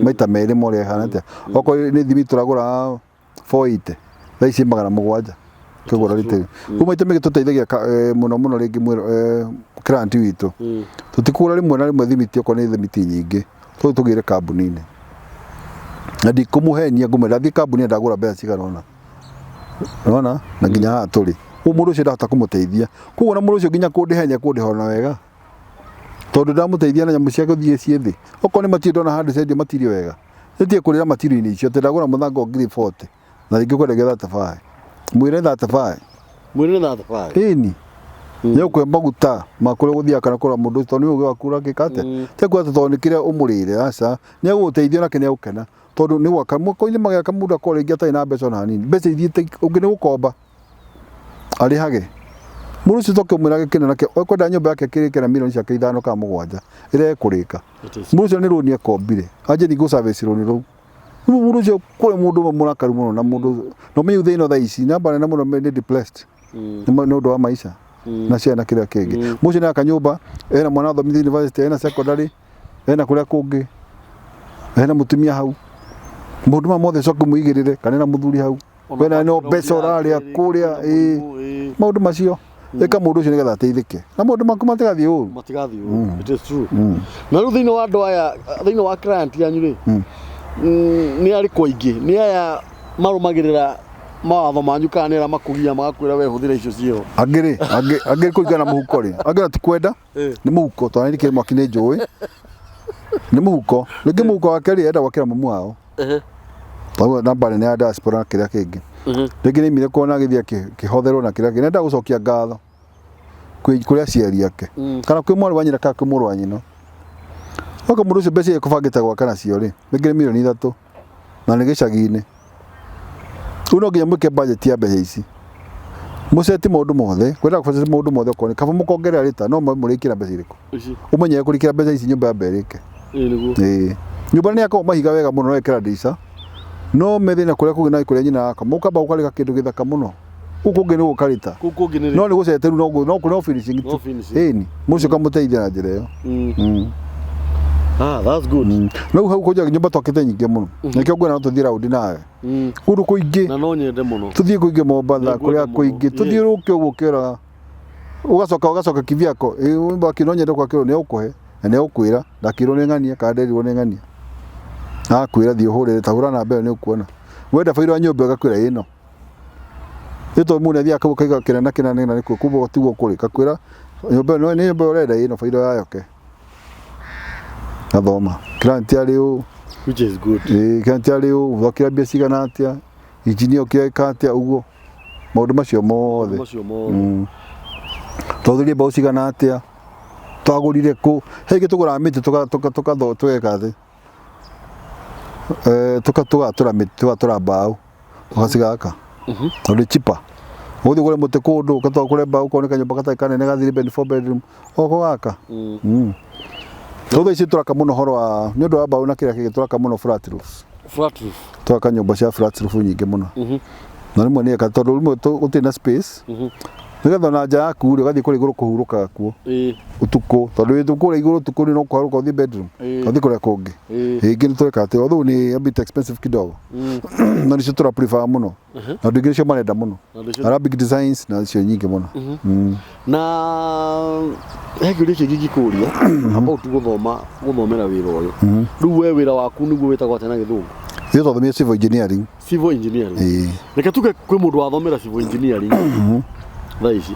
maita meri moria hanate oko ni thimi turagura 480 tha ici 700 kugura rite kuma iteme tuteithagia muno ringi client witu tutikura rimwe na rimwe thimiti oko ni thimiti nyingi tugire kambuni-ini na ndikumuhenia ngumera thi kambuni ndagura mbeca cigana ona na nginya haha turi mundu ucio ndahota kumuteithia koguo na mundu ucio nginya kundihenia kundihona wega tondu ndamuteithia na nyamu ciake thie cithi oko ni matirio na handu cendia matirio wega nitie kurira matirio-ini icio ndagura muthango 40 na ringi kwendagia 35 mwire 35 ini yo kwe maguta makore guthia kana kura mundu tondu uge wakura gikate tekwa tondu kire umurire aca ni aguteithia na kene ukena tondu ni waka muko-ini magaka mundu akore ngiata ina mbeca na hanini mbeca ithiite ungi ni gukomba arihage mundu ucio tokimwira gikena nake okwenda nyumba yake kirikira milioni ciake 5 ka 7 ire kurika mundu ucio ni runi akombire aje ningu service runi ru mundu ucio kure mundu murakaru muno na mundu no me thino tha ici na bana na muno ni depressed ni undu wa maisha na ciana kira kingi mundu ucio ni akanyumba ena mwana thomithia university ena secondary ena kuria kungi ena mutumia hau mundu mothe coku muigirire kana na muthuri hau wena no mbeca uraria kuria maundu macio eka mundu ucio nigetha ateithike na maundu maku matigathie uru it is true na ru thino wa andu aya thino wa client yanyu ri ni ari koingi ni aya marumagirira mawatho manyu kana nira makugia magakwira we huthira icio cio angiri kuigana muhuko ri angira tikwenda ni muhuko to ni kirimo akine njui ni muhuko ringi muhuko wake ri enda gwakira mumu wao tau nambari ni ya diaspora kiria kingi ringi ni mire kuona githia kihotherwo na kiria kingi nenda gucokia ngatho kuria ciari yake kana kwi mwari wa nyina kana kwi muru wa nyina oko mundu ucio mbeca ikubangite gwaka nacio ri ringi ni milioni 3 na ni gicagi-ini uno nginya mwike budget ya mbeca ici museti maundu mothe kwenda kubaceti maundu mothe okoni kaba mukongerera rita no murikira mbeca iriku umenye kurikira mbeca ici nyumba ya mberike nyumba ni yako mahiga wega muno no ikira ndisa no methina kuria kugina kuria nyina aka mukamba ukarika kindu githaka muno ukungi ni gukarita no ni guceteru no kuno finishing ni mucio kamuteithia na njira iyo that's good no hau koja nyumba twakite nyingi muno nikio ngwena tuthie round nawe kundu kuingi na no nyende muno tuthie kuingi Mombasa kuria kuingi tuthie ruke uguo kira ugacoka kivyako wimba kinonyende kwa kiro ni ukuhe na ni ukwira ndakiro ni ngania kanderirwo ni ngania akwira thie hurire tahura na mbere ni ukuona wenda fairo wa nyumba gakwira ino ito mune thia kaiga kina na nikuo kubo tiguo kuri kakwira nyumba no ni nyumba urenda ino fairo yayo ke athoma client ariu which is good client ariu thokira bia cigana atia injinio kieka atia uguo maundu macio mothe twathurie mbau cigana atia twagurire ku hegi tugura miti tweka thi tugatura miti tugatura mbau ugacigaka uri chipa uthi gure muti kundu gatwakure mbau kone kanyumba gatai kanene gathiri bed 4 bedroom oko gaka Todo ici turaka muno horo wa nyondo wa mbau na kira kingi turaka muno flat roof turaka nyumba cia flat roof nyingi muno na rimwe ni eka tondu rimwe gutina space nigetha na nja yaku ri ugathie kuri iguru kuhuruka kuo utuku tondu wi kuri iguru utuku ni no kwaruka uthi bedroom uthi kuria kungi ingi ni tureka ati although ni a bit expensive kidogo na ni tura prefer muno na ndu ingi cio marenda muno Arabic designs na cio nyingi muno na heguri kingi gikuria amba tu guthomera wira uyu riu we wira waku niguo witagwo atena githungu yo thothomia civil engineering reke tuge kwi mundu wathomera civil engineering thaici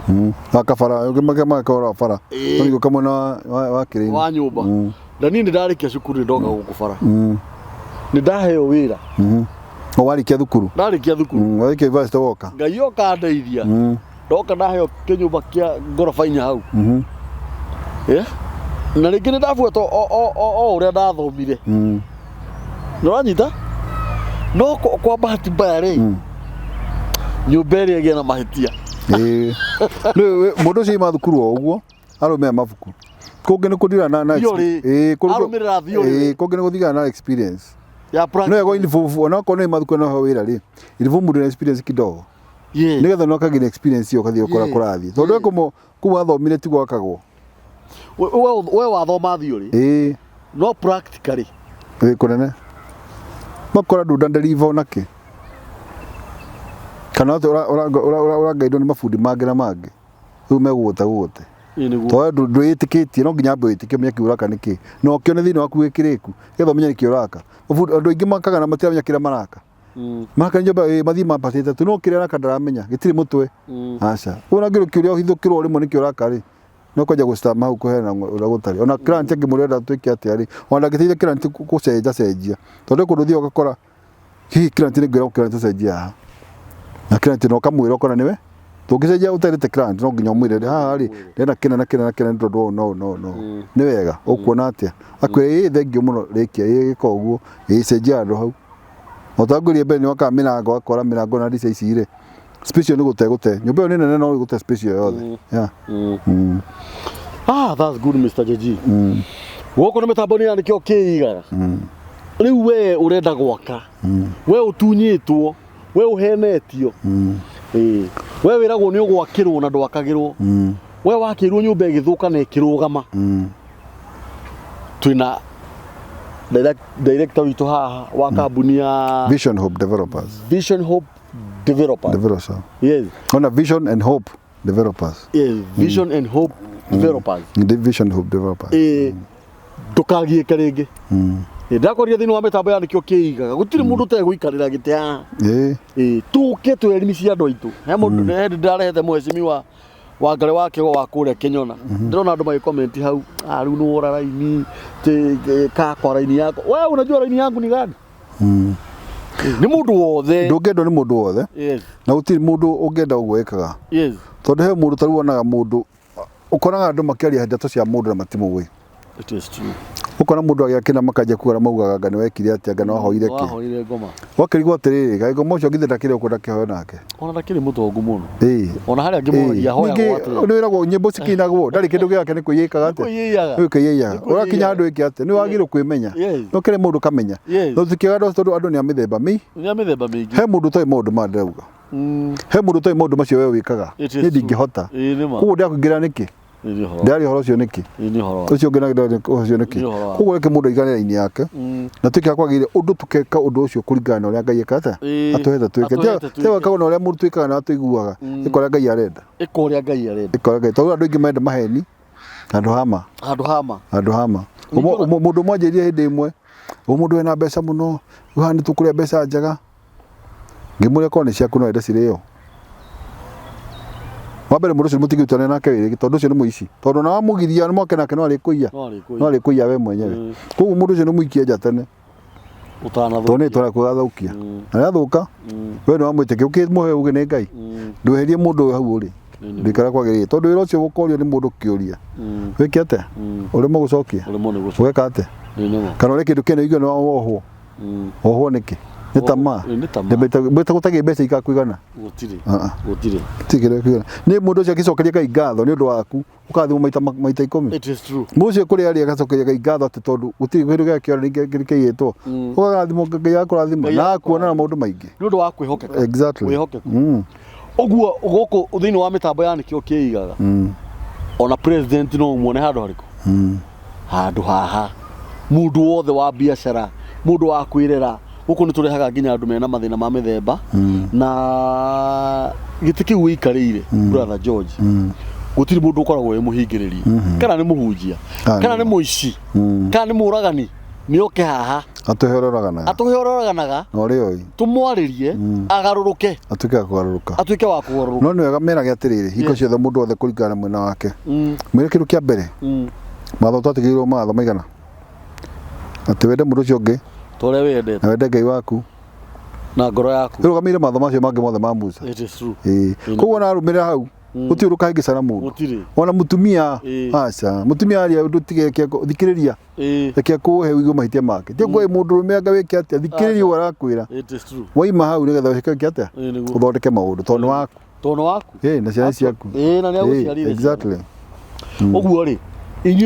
akabara ukimaka bara niguo kamwe wa kirini wa nyumba na ni ndarikia cukuru ndoka guku bara ni ndaheo wira o warikia thukuru warikia university woka ngai oka ndeithia ndoka ndaheo kinyumba kia ngorofa-inya hau na ringi ni ndabuata o uria ndathomire nuranyita no kwa bahati mbaya ri nyumba ĩrĩa ĩgĩe na mahitia mundu ucio ima thukuru o uguo arumia mabuku kungi ni kuthira na arumirira thiori kungi ni kuthira na experience ya practice no ego ilivu ona kone mathukuru no wira ri ilivu mundu na experience kidogo nigetha no kagina experience yo kathio kora kurathi tondu kuma athomire ti gwakagwo we wathoma thiori no practically kunene makora ndu ndandeliva nake kana ora gaido ni mafundi mangi na mangi riu megugute tondu ndwitikitie no nginya mbwitikie menye kiuraka niki no kione thini waku wikiriku getha menye kiuraka andu aingi makaga na matiramenya kira maraka maka njoba mathi mapatite tu no kiria raka ndaramenya gitiri mutwe aca una ngiru kiuria uhithukirwo rimwe ni kiuraka ri no kwaja gustama hau kuhena ura gutari ona client ngimurenda twiki atiari ona gitithia client kucenjia tondu kundu thio gakora hi client ni ngira client cenjia na client no kamwira ukona niwe tugicenjia utarite client no nginya mwire ha ri ndena kina tondu no ni wega ukuona atia akwire thengio muno rikia giko uguo cenjia andu hau otangurie mbere ni wakaminago akora minago na ndisa ici ri special ni gute nyumba ni nene no gute special yothe that's good Mr. JG woko na mitambo ni andikio kiigaga riu we urenda gwaka we utunyitwo we uhenetio we wiragwo ni ugwakirwo na ndwakagirwo we wakirwo nyumba igithuka na ikirugama twina director witu haha wa kambuni ya Vision Hope Developers. Yes. On a Vision and Hope Developers. Yes, Vision and Hope Developers. Vision Hope Developers. Tukagie karingi. Ndakoria thini wa mitambo yandikio kiigaga gutiri mundu tegwikarira gite haha. Tuke twerimisia andu aitu. He mundu ndarehete mwecimiwa wa ngare wake wa kuria Kenyona ndirona andu mai comment hau riu no ora raini ka kwa raini yako wewe unajua raini yangu ni gani ni mundu wothe ndungendo ni mundu wothe na utiri mundu ungenda ugwekaga tondu he mundu taruonaga mundu ukoraga andu makiaria ndeto cia mundu na matimugwi it is true ukona mundu agiakina makaja kuara maugaga ngane wekire atia ngane wahoire ki wahoire ngoma wakirigwo atiriri gai ngoma ucio ngithe ndakire ukunda kihoyo nake ona ndakire mutongu muno ona haria ngimuria hoya gwatu ni wiragwo nyimbo cikinagwo ndari kindu giake ni kuyikaga ate kuyiyaga urakinya andu iki ate ni wagiro kwimenya no kire mundu kamenya no tikiga ndo andu ni amithemba mingi he mundu toi mundu mandauga he mundu toi mundu macio we wikaga ni ndingihota kugu ndakugira niki ndari horo cio niki ucio ngena ucio niki kugu reke mundu igane raini yake na tukia kwagire undu tukeka undu ucio kuringana uria ngai ekata atuhetha twike tewa kagona uria mundu twikaga na atuiguaga ikoria ngai arenda tondu andu ingi menda maheni andu hama mundu mwanjirie hindi imwe mundu ena mbeca muno uhani tukuria mbeca njega ngimuria kone ciaku no enda cirio wabere mundu ucio mutigitane nake wiri tondu ucio ni muici tondu na wamugiria ni moke nake no ari kuiya we mwenyewe koguo mundu ucio ni muikia njatene utanathukia tondu kugathaukia na athuka we no amwitike ukimuhe uge ni ngai ndweherie mundu hau uri ndikara kwagiririe tondu wira ucio gukorio ni mundu kiuria wiki ate uri mo gucokia weka ate kana uri kindu kene igwe no wohwo niki ni tama beta gutagi mbeca ikakuigana gutiri tigire kwigana ni mundu ucio akicokeria ngai ngatho ni undu waku ukathimo maita 10 it is true mucio kuri ari agacokeria ngai ngatho ati tondu gutiri kindu giake ora kiyitwo ugathimo ngai yakurathima na kuona na maundu maingi ni undu wa kwihokeka exactly Oguo goko thini wa mitambo ya nikio kiigaga ona president no muone handu hariku handu haha mundu wothe wa biashara mundu wa kwirera guku ni turehaga nginya andu mena mathina ma mithemba na gitiki wikarire brother George gutiri mundu ukoragwo muhingiriria kana ni muhunjia kana ni muici kana ni muragani ni oke haha atuhororaganaga no tumwaririe agaruruke atuike wa kugaruruka no ni wega mera giatiriri hiko ciothe mundu othe kuringana mwena wake mwire kindu kia mbere matho twatigirwo matho maigana ati wende mundu cio ngi tore wende na wende Ngai waku na ngoro yaku rugamire matho macio mangi mothe ma Musa it is true koguo na rumira hau utiuruka hingi sana mundu ona mutumia aca mutumia ari undu tigeke thikiriria reke kuhe wigo mahitia make tie ngoi mundu rumeanga wiki atia thikiriria warakwira it is true waima hau nigetha wike atia uthondeke maundu tondu waku na ciana ciaku na ni aguciarire exactly oguo ri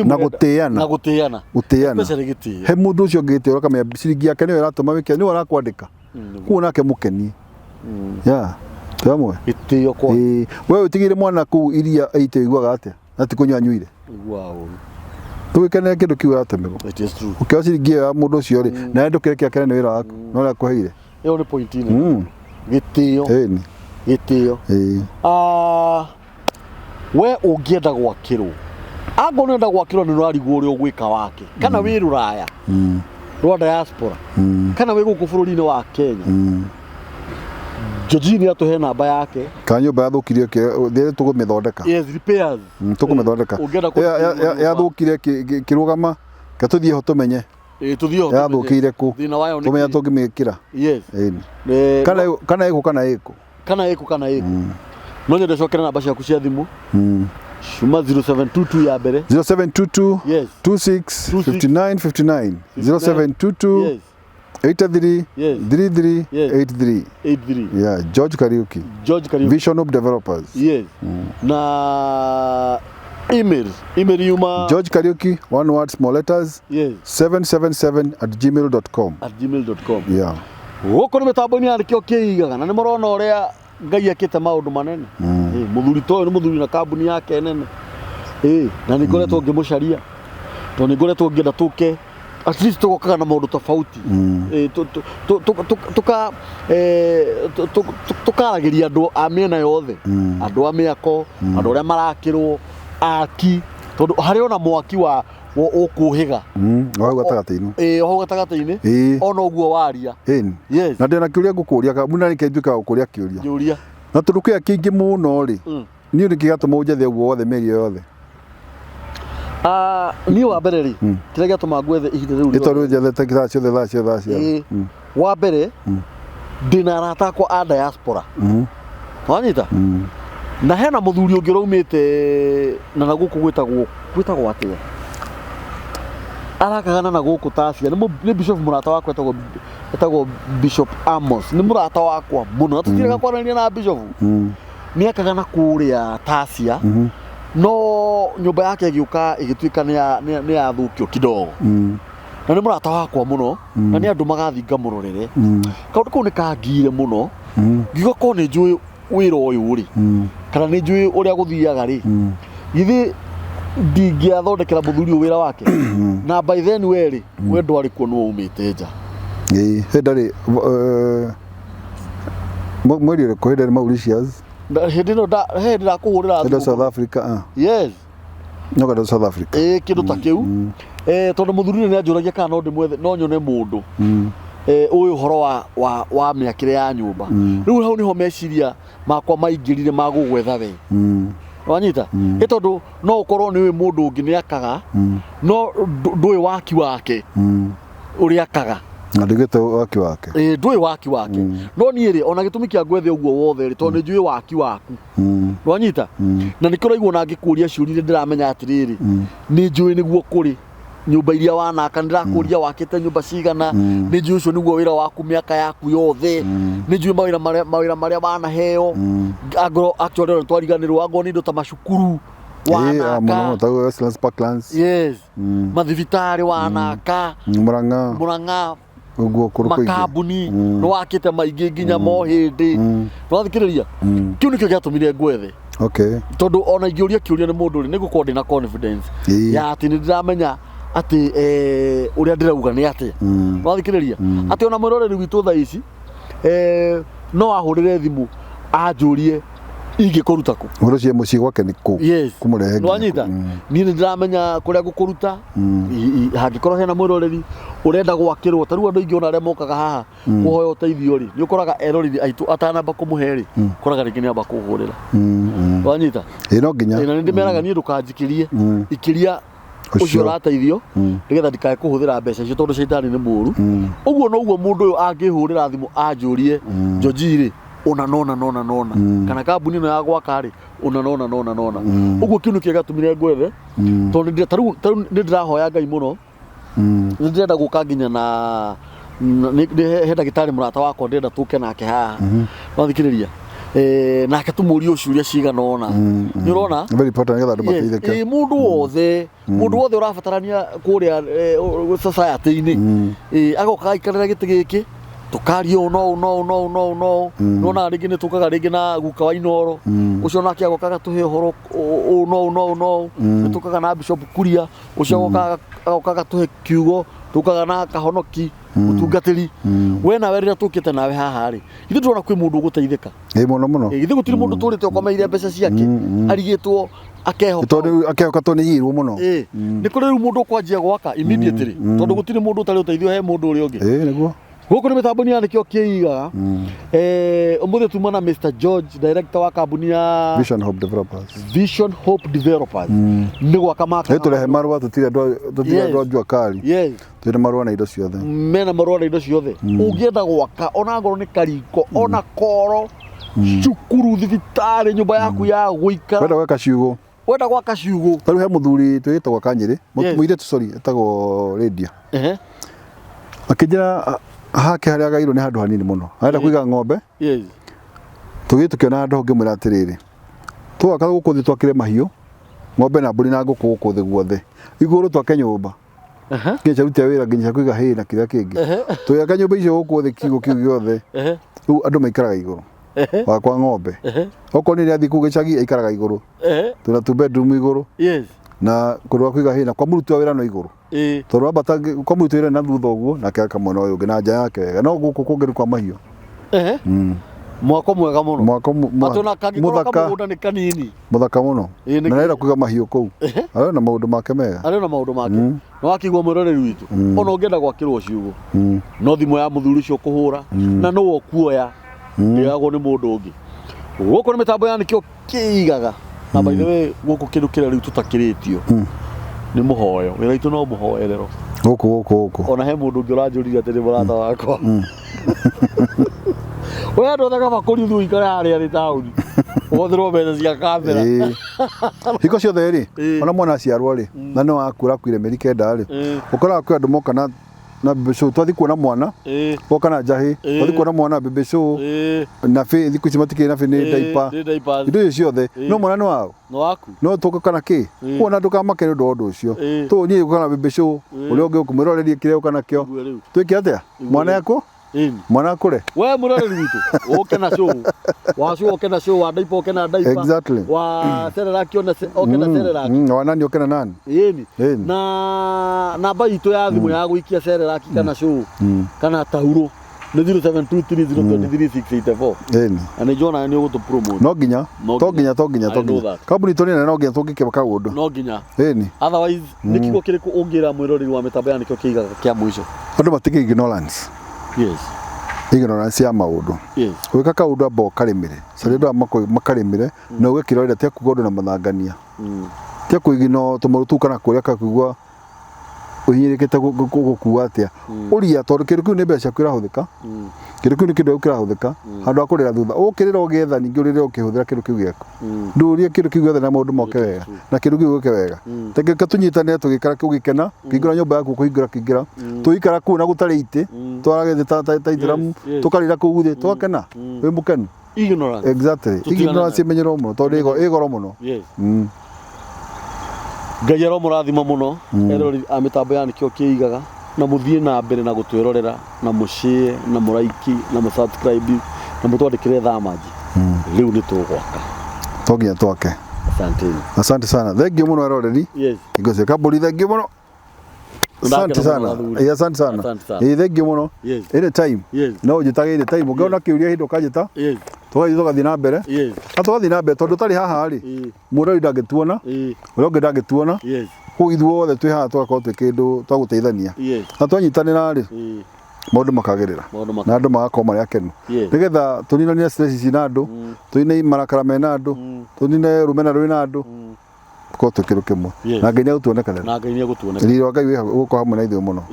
na gutiana he mundu ucio ngite ukamenya ciringi yake niwe ratuma wike niwe arakwandika kuona ke mukeni tamwe itio kwa wewe utigire mwana ku iria aite igwaga atia ati kunywa nyuire wow tuikane kindu kiu atemego it is true ukiwa ciringi ya mundu ucio ri na ndo kireke akene wira waku no la kuheire iyo ni point ine gitio ni gitio we ungienda gwakirwo ango nenda gwakirwo ni rarigwo uri ogwika wake kana wi ruraya rwa diaspora kana wi guku bururi-ini wa Kenya George atuhe namba yake ka nyumba yathukirie thire tugumithondeka repairs tugumithondeka yathukire kirugama katuthie ho tumenye yathukire ku tumenya tungimikira kana iko no nyende cokera namba ciaku cia thimu Shuma 0722 ya mbere 0722 26 59 59 0722 83 33 83 George Kariuki Vision of Developers na email yuma George Kariuki one word small letters 777@gmail.com goko ni mitambo-ini yarikio kiigaga na ni morona uria Ngai akite maundu manene muthuri toyo ni muthuri na kambuni yake nene na ni ngoretwo ngimucaria to ni ngoretwo ngienda tuke at least tugokaga na maundu tofauti tukaragiria andu a miena yothe andu a miako andu aria marakirwo aki tondu hari ona mwaki wa ukuhiga wau gatagati-ini hau gatagati-ini ona uguo waria na ndina kiuria ngukuria ka muna ni kaituika gukuria kiuria na turukia kingi muno ri ni uri kigatuma unjethe uguo wothe meri yothe ni wa mbere ri kire gatuma ngwethe ihinda riu ri tondu njethete thaa ciothe wa mbere ndina arata akwa a diaspora wanyita na hena muthuri ungi raumite na guku gwitagwo atia arakagana na guku tacia ni bishop murata wakwa etagwo Bishop Amos ni murata wakwa muno tutiraga kwarania na bishop ni akagana kuria tacia no nyumba yake igiuka igituika ni yathukio kidogo na ni murata wakwa muno na ni andu magathinga murorere kaundu kau ni kangire muno ngigoko ni njui wira uyu ri kana ni njui uria guthiaga ri githi ndingiathondekera muthuri wira wake na by then weri we ndwari kuo no umite nja ndari mweri uri ndari Mauritius hindi na kuhurira South Africa no kada South Africa kindu ta kiu tondu muthuri ni anjuragia kana no ndimwethe no nyone mundu uyu horo wa miakire ya nyumba riu hau niho meciria makwa maingirire magugwetha we wanyita tondu no ukorwo ni we mundu ungi ni akaga no ndui waki wake uri akaga na ndigite waki wake ndui waki wake no ni ri ona gitumi kia ngwethe uguo wothe ri tondu njui waki waku wanyita na nikiraigwo na ngikuria ciurire ndiramenya atiriri ni njui niguo kuri nyumba iria wanaka ndirakuria wakite nyumba cigana ni njui ucio niguo wira waku miaka yaku yothe ni njui mawira maria wanaheo agro actually twariganirwo agro ni ndo ta macukuru wanaka Excellence Parklands mathibitari wanaka Murang'a Uguo kuruko makambuni no wakite maingi nginya mohindi no thikiriria kiu nikio giatumire ngwethe okay tondu ona ngiuria kiuria ni mundu ri nigukorwo ndina confidence ya ati ni ndiramenya ati uria ndirauga ni ati no thikiriria ati ona mwiroreri witu tha ici no ahurire thimu anjurie ingikuruta ku uro cie mucii gwake ni ku kumurehe no anyita ni ndiramenya kuria gukuruta hangikorwo hena mwiroreri urenda gwakirwo taru andu ingi ona aria mokaga haha kuhoya uteithio ri ni ukoraga eroriri aitu atanamba kumuheri koraga ringi ni amba kuhurira no anyita no nginya ni ndimeraga ni ndukanjikirie ikiria ucio rateithio nigetha ndikae kuhuthira mbeca icio tondu shaitani ni muru uguo no uguo mundu uyu angihurira thimu anjurie Njojiri ona nona kana kambuni no ya gwaka ri ona nona uguo kiunu kiega tumire ngwethe tondu taru ndirahoya Ngai muno ndirenda guka nginya na he ndagitari murata wakwa ndenda tuke nake haha no thikiriria nake tumurie ucuria cigana ona ni urona very important nigetha andu mateithike mundu wothe urabatarania kuria society-ini agoka ikarira giti giki tukario no nona ringi ni tukaga ringi na guka wa Inoro ucio nake agokaga tuhe horo no ni tukaga na Bishop Kuria ucio agokaga tuhe kiugo tukaga na kahonoki utungatiri we na werira tukite nawe haha ri ithu turona kwi mundu guteithika muno ithu gutiri mundu turite ukomeire mbeca ciake arigitwo akehoka tondu akehoka to ni yirwo muno ni kuri riu mundu kwanjia gwaka immediately tondu gutiri mundu utari uteithio he mundu uri ungi niguo guku ni mitambuni ya nikio kiiga umuthi tuma na Mr George director wa kambuni ya Vision Hope Developers ni gwaka maka turehe marua tutire ndo njua kari twina marua na indo ciothe mena marua na indo ciothe ungienda gwaka ona ngoro ni kariko ona koro cukuru thibitari nyumba yaku ya guikara wenda gwaka ciugo taru he muthuri twitagwo Kanyiri muire tusori etagwo Lydia akijira hake haria gairo ni handu hanini muno arenda kuiga ng'ombe tugitukena handu honge mwira atiriri twaka guku thi twakire mahiu ng'ombe na mburi na nguku guku thi guothe iguru twake nyumba nginya rutia wira nginya kuiga hii na kiria kingi tuyaka nyumba icio guku thi kiugo kiu giothe riu andu maikaraga iguru wakwa ng'ombe oko ni athi kugicagi aikaraga iguru tuna tu bedroom iguru na kurwa kuiga hii na kwa murutu wa wira no iguru tondu ambata kwa murutu wira na thutha uguo nake akamona uyu ngi na nja yake wega no guku kungiru kwa mahiu mwako mwega muno mwako atona kangikora kamugunda ni kanini muthaka muno na nenda kuiga mahiu kuu ari na maundu make mega ari na maundu make no akigwa mwiroreri witu ona ungienda gwakirwo ciugo no thimu ya muthuri cio kuhura na no okuoya ndiagwo ni mundu ungi guku ni mitambo ya nikio kiigaga na by the way guku kindu kiria riu tutakiritio ni muhoyo wira itu no muhoerero guku ona he mundu ungi uranjuriria ati ni murata wakwa we andu othe kaba kuri thu ikare haria ri tauni ugothirwo mbeca cia kamera hiko ciothe ri ona mwana aciarwo ri na no akura kwire meri kenda ri ukora kwi andu moka na bebesho twathi kuona mwana woka na njahi twathi kuona mwana bebesho na fe thiku ici matikire na fe ni diaper indo icio ciothe no mwana no wao no waku no tuka kana ki wona ndukamake ndu undu ucio tu ni ukana bebesho uri ungi ukumwiroreria kiria ukana kio twike atia mwana yako mwana kure we muroreri witu oke na show wa show oke na show wa diaper oke na diaper exactly wa sereraki oke na sereraki wa nani oke na nani na namba itu ya thimu ya guikia sereraki kana show kana tauro ni 0723023684 ani jona ni ugutu promote no nginya to nginya kambuni toni na no nginya tungike kaundu no nginya otherwise nikigo kiriku ungira mwiroreri wa mitambo ya nikio kiigaga kia mwisho andu matike ignorance ignorance ya maundu wika kaundu abo karimire saredo makarimire na ugekirorera tia kugondo na mathangania tia kuigino tumurutu kana kuria kakugwa uhinyirikite gukua atia uria tondu kindu kiu ni mbeca kwirahuthika kindu kiu ni kindu kirahuthika handu akurira thutha ukirira ugetha ningi urire ukihuthira kindu kiu giaku nduria kindu kiu giothe na maundu moke wega na kindu kiu gike wega tengeka tunyitane tugikara kugikena kingura nyumba yaku kuingira kingira tuikara ku na gutari ite twarage taitiramu tukarira ku guthi twakena wi mukenu ignorance ignorance menyero muno tondu igoro muno Ngai aro murathima muno erori a mitambo ya nikio kiigaga na muthie na mbere na gutwirorera na mushare na muraiki na musubscribe na mutwandikire thamaji riu ni tugwaka togia twake. Asante sana. Thank you muno aroreri. Yes. Igose kaburi thank you muno. Asante sana. Asante sana. Thank you muno. Yes. Anytime. Yes. No jitage anytime. Ungeona kiuria hindo kajita. Yes. Tugathi na mbere. Yes. Tugathi na mbere tondu tari haha ri. Murori ndangituona. Uria ungi ndangituona. Yes. Ku ithuothe twi haha twakorwo twi kindu twa guteithania. Yes. Na twanyitanira ri. Maundu makagirira na andu magakorwo mari akenu nigetha tuninanie stress ici na andu tunine marakara mena andu tunine rumena rwi na andu tukorwo twi kindu kimwe na Ngai niagutuonekanira riri wa Ngai wi gukorwo hamwe na ithuĩ muno.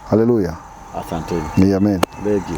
Hallelujah. Asante. Amen. Thank you.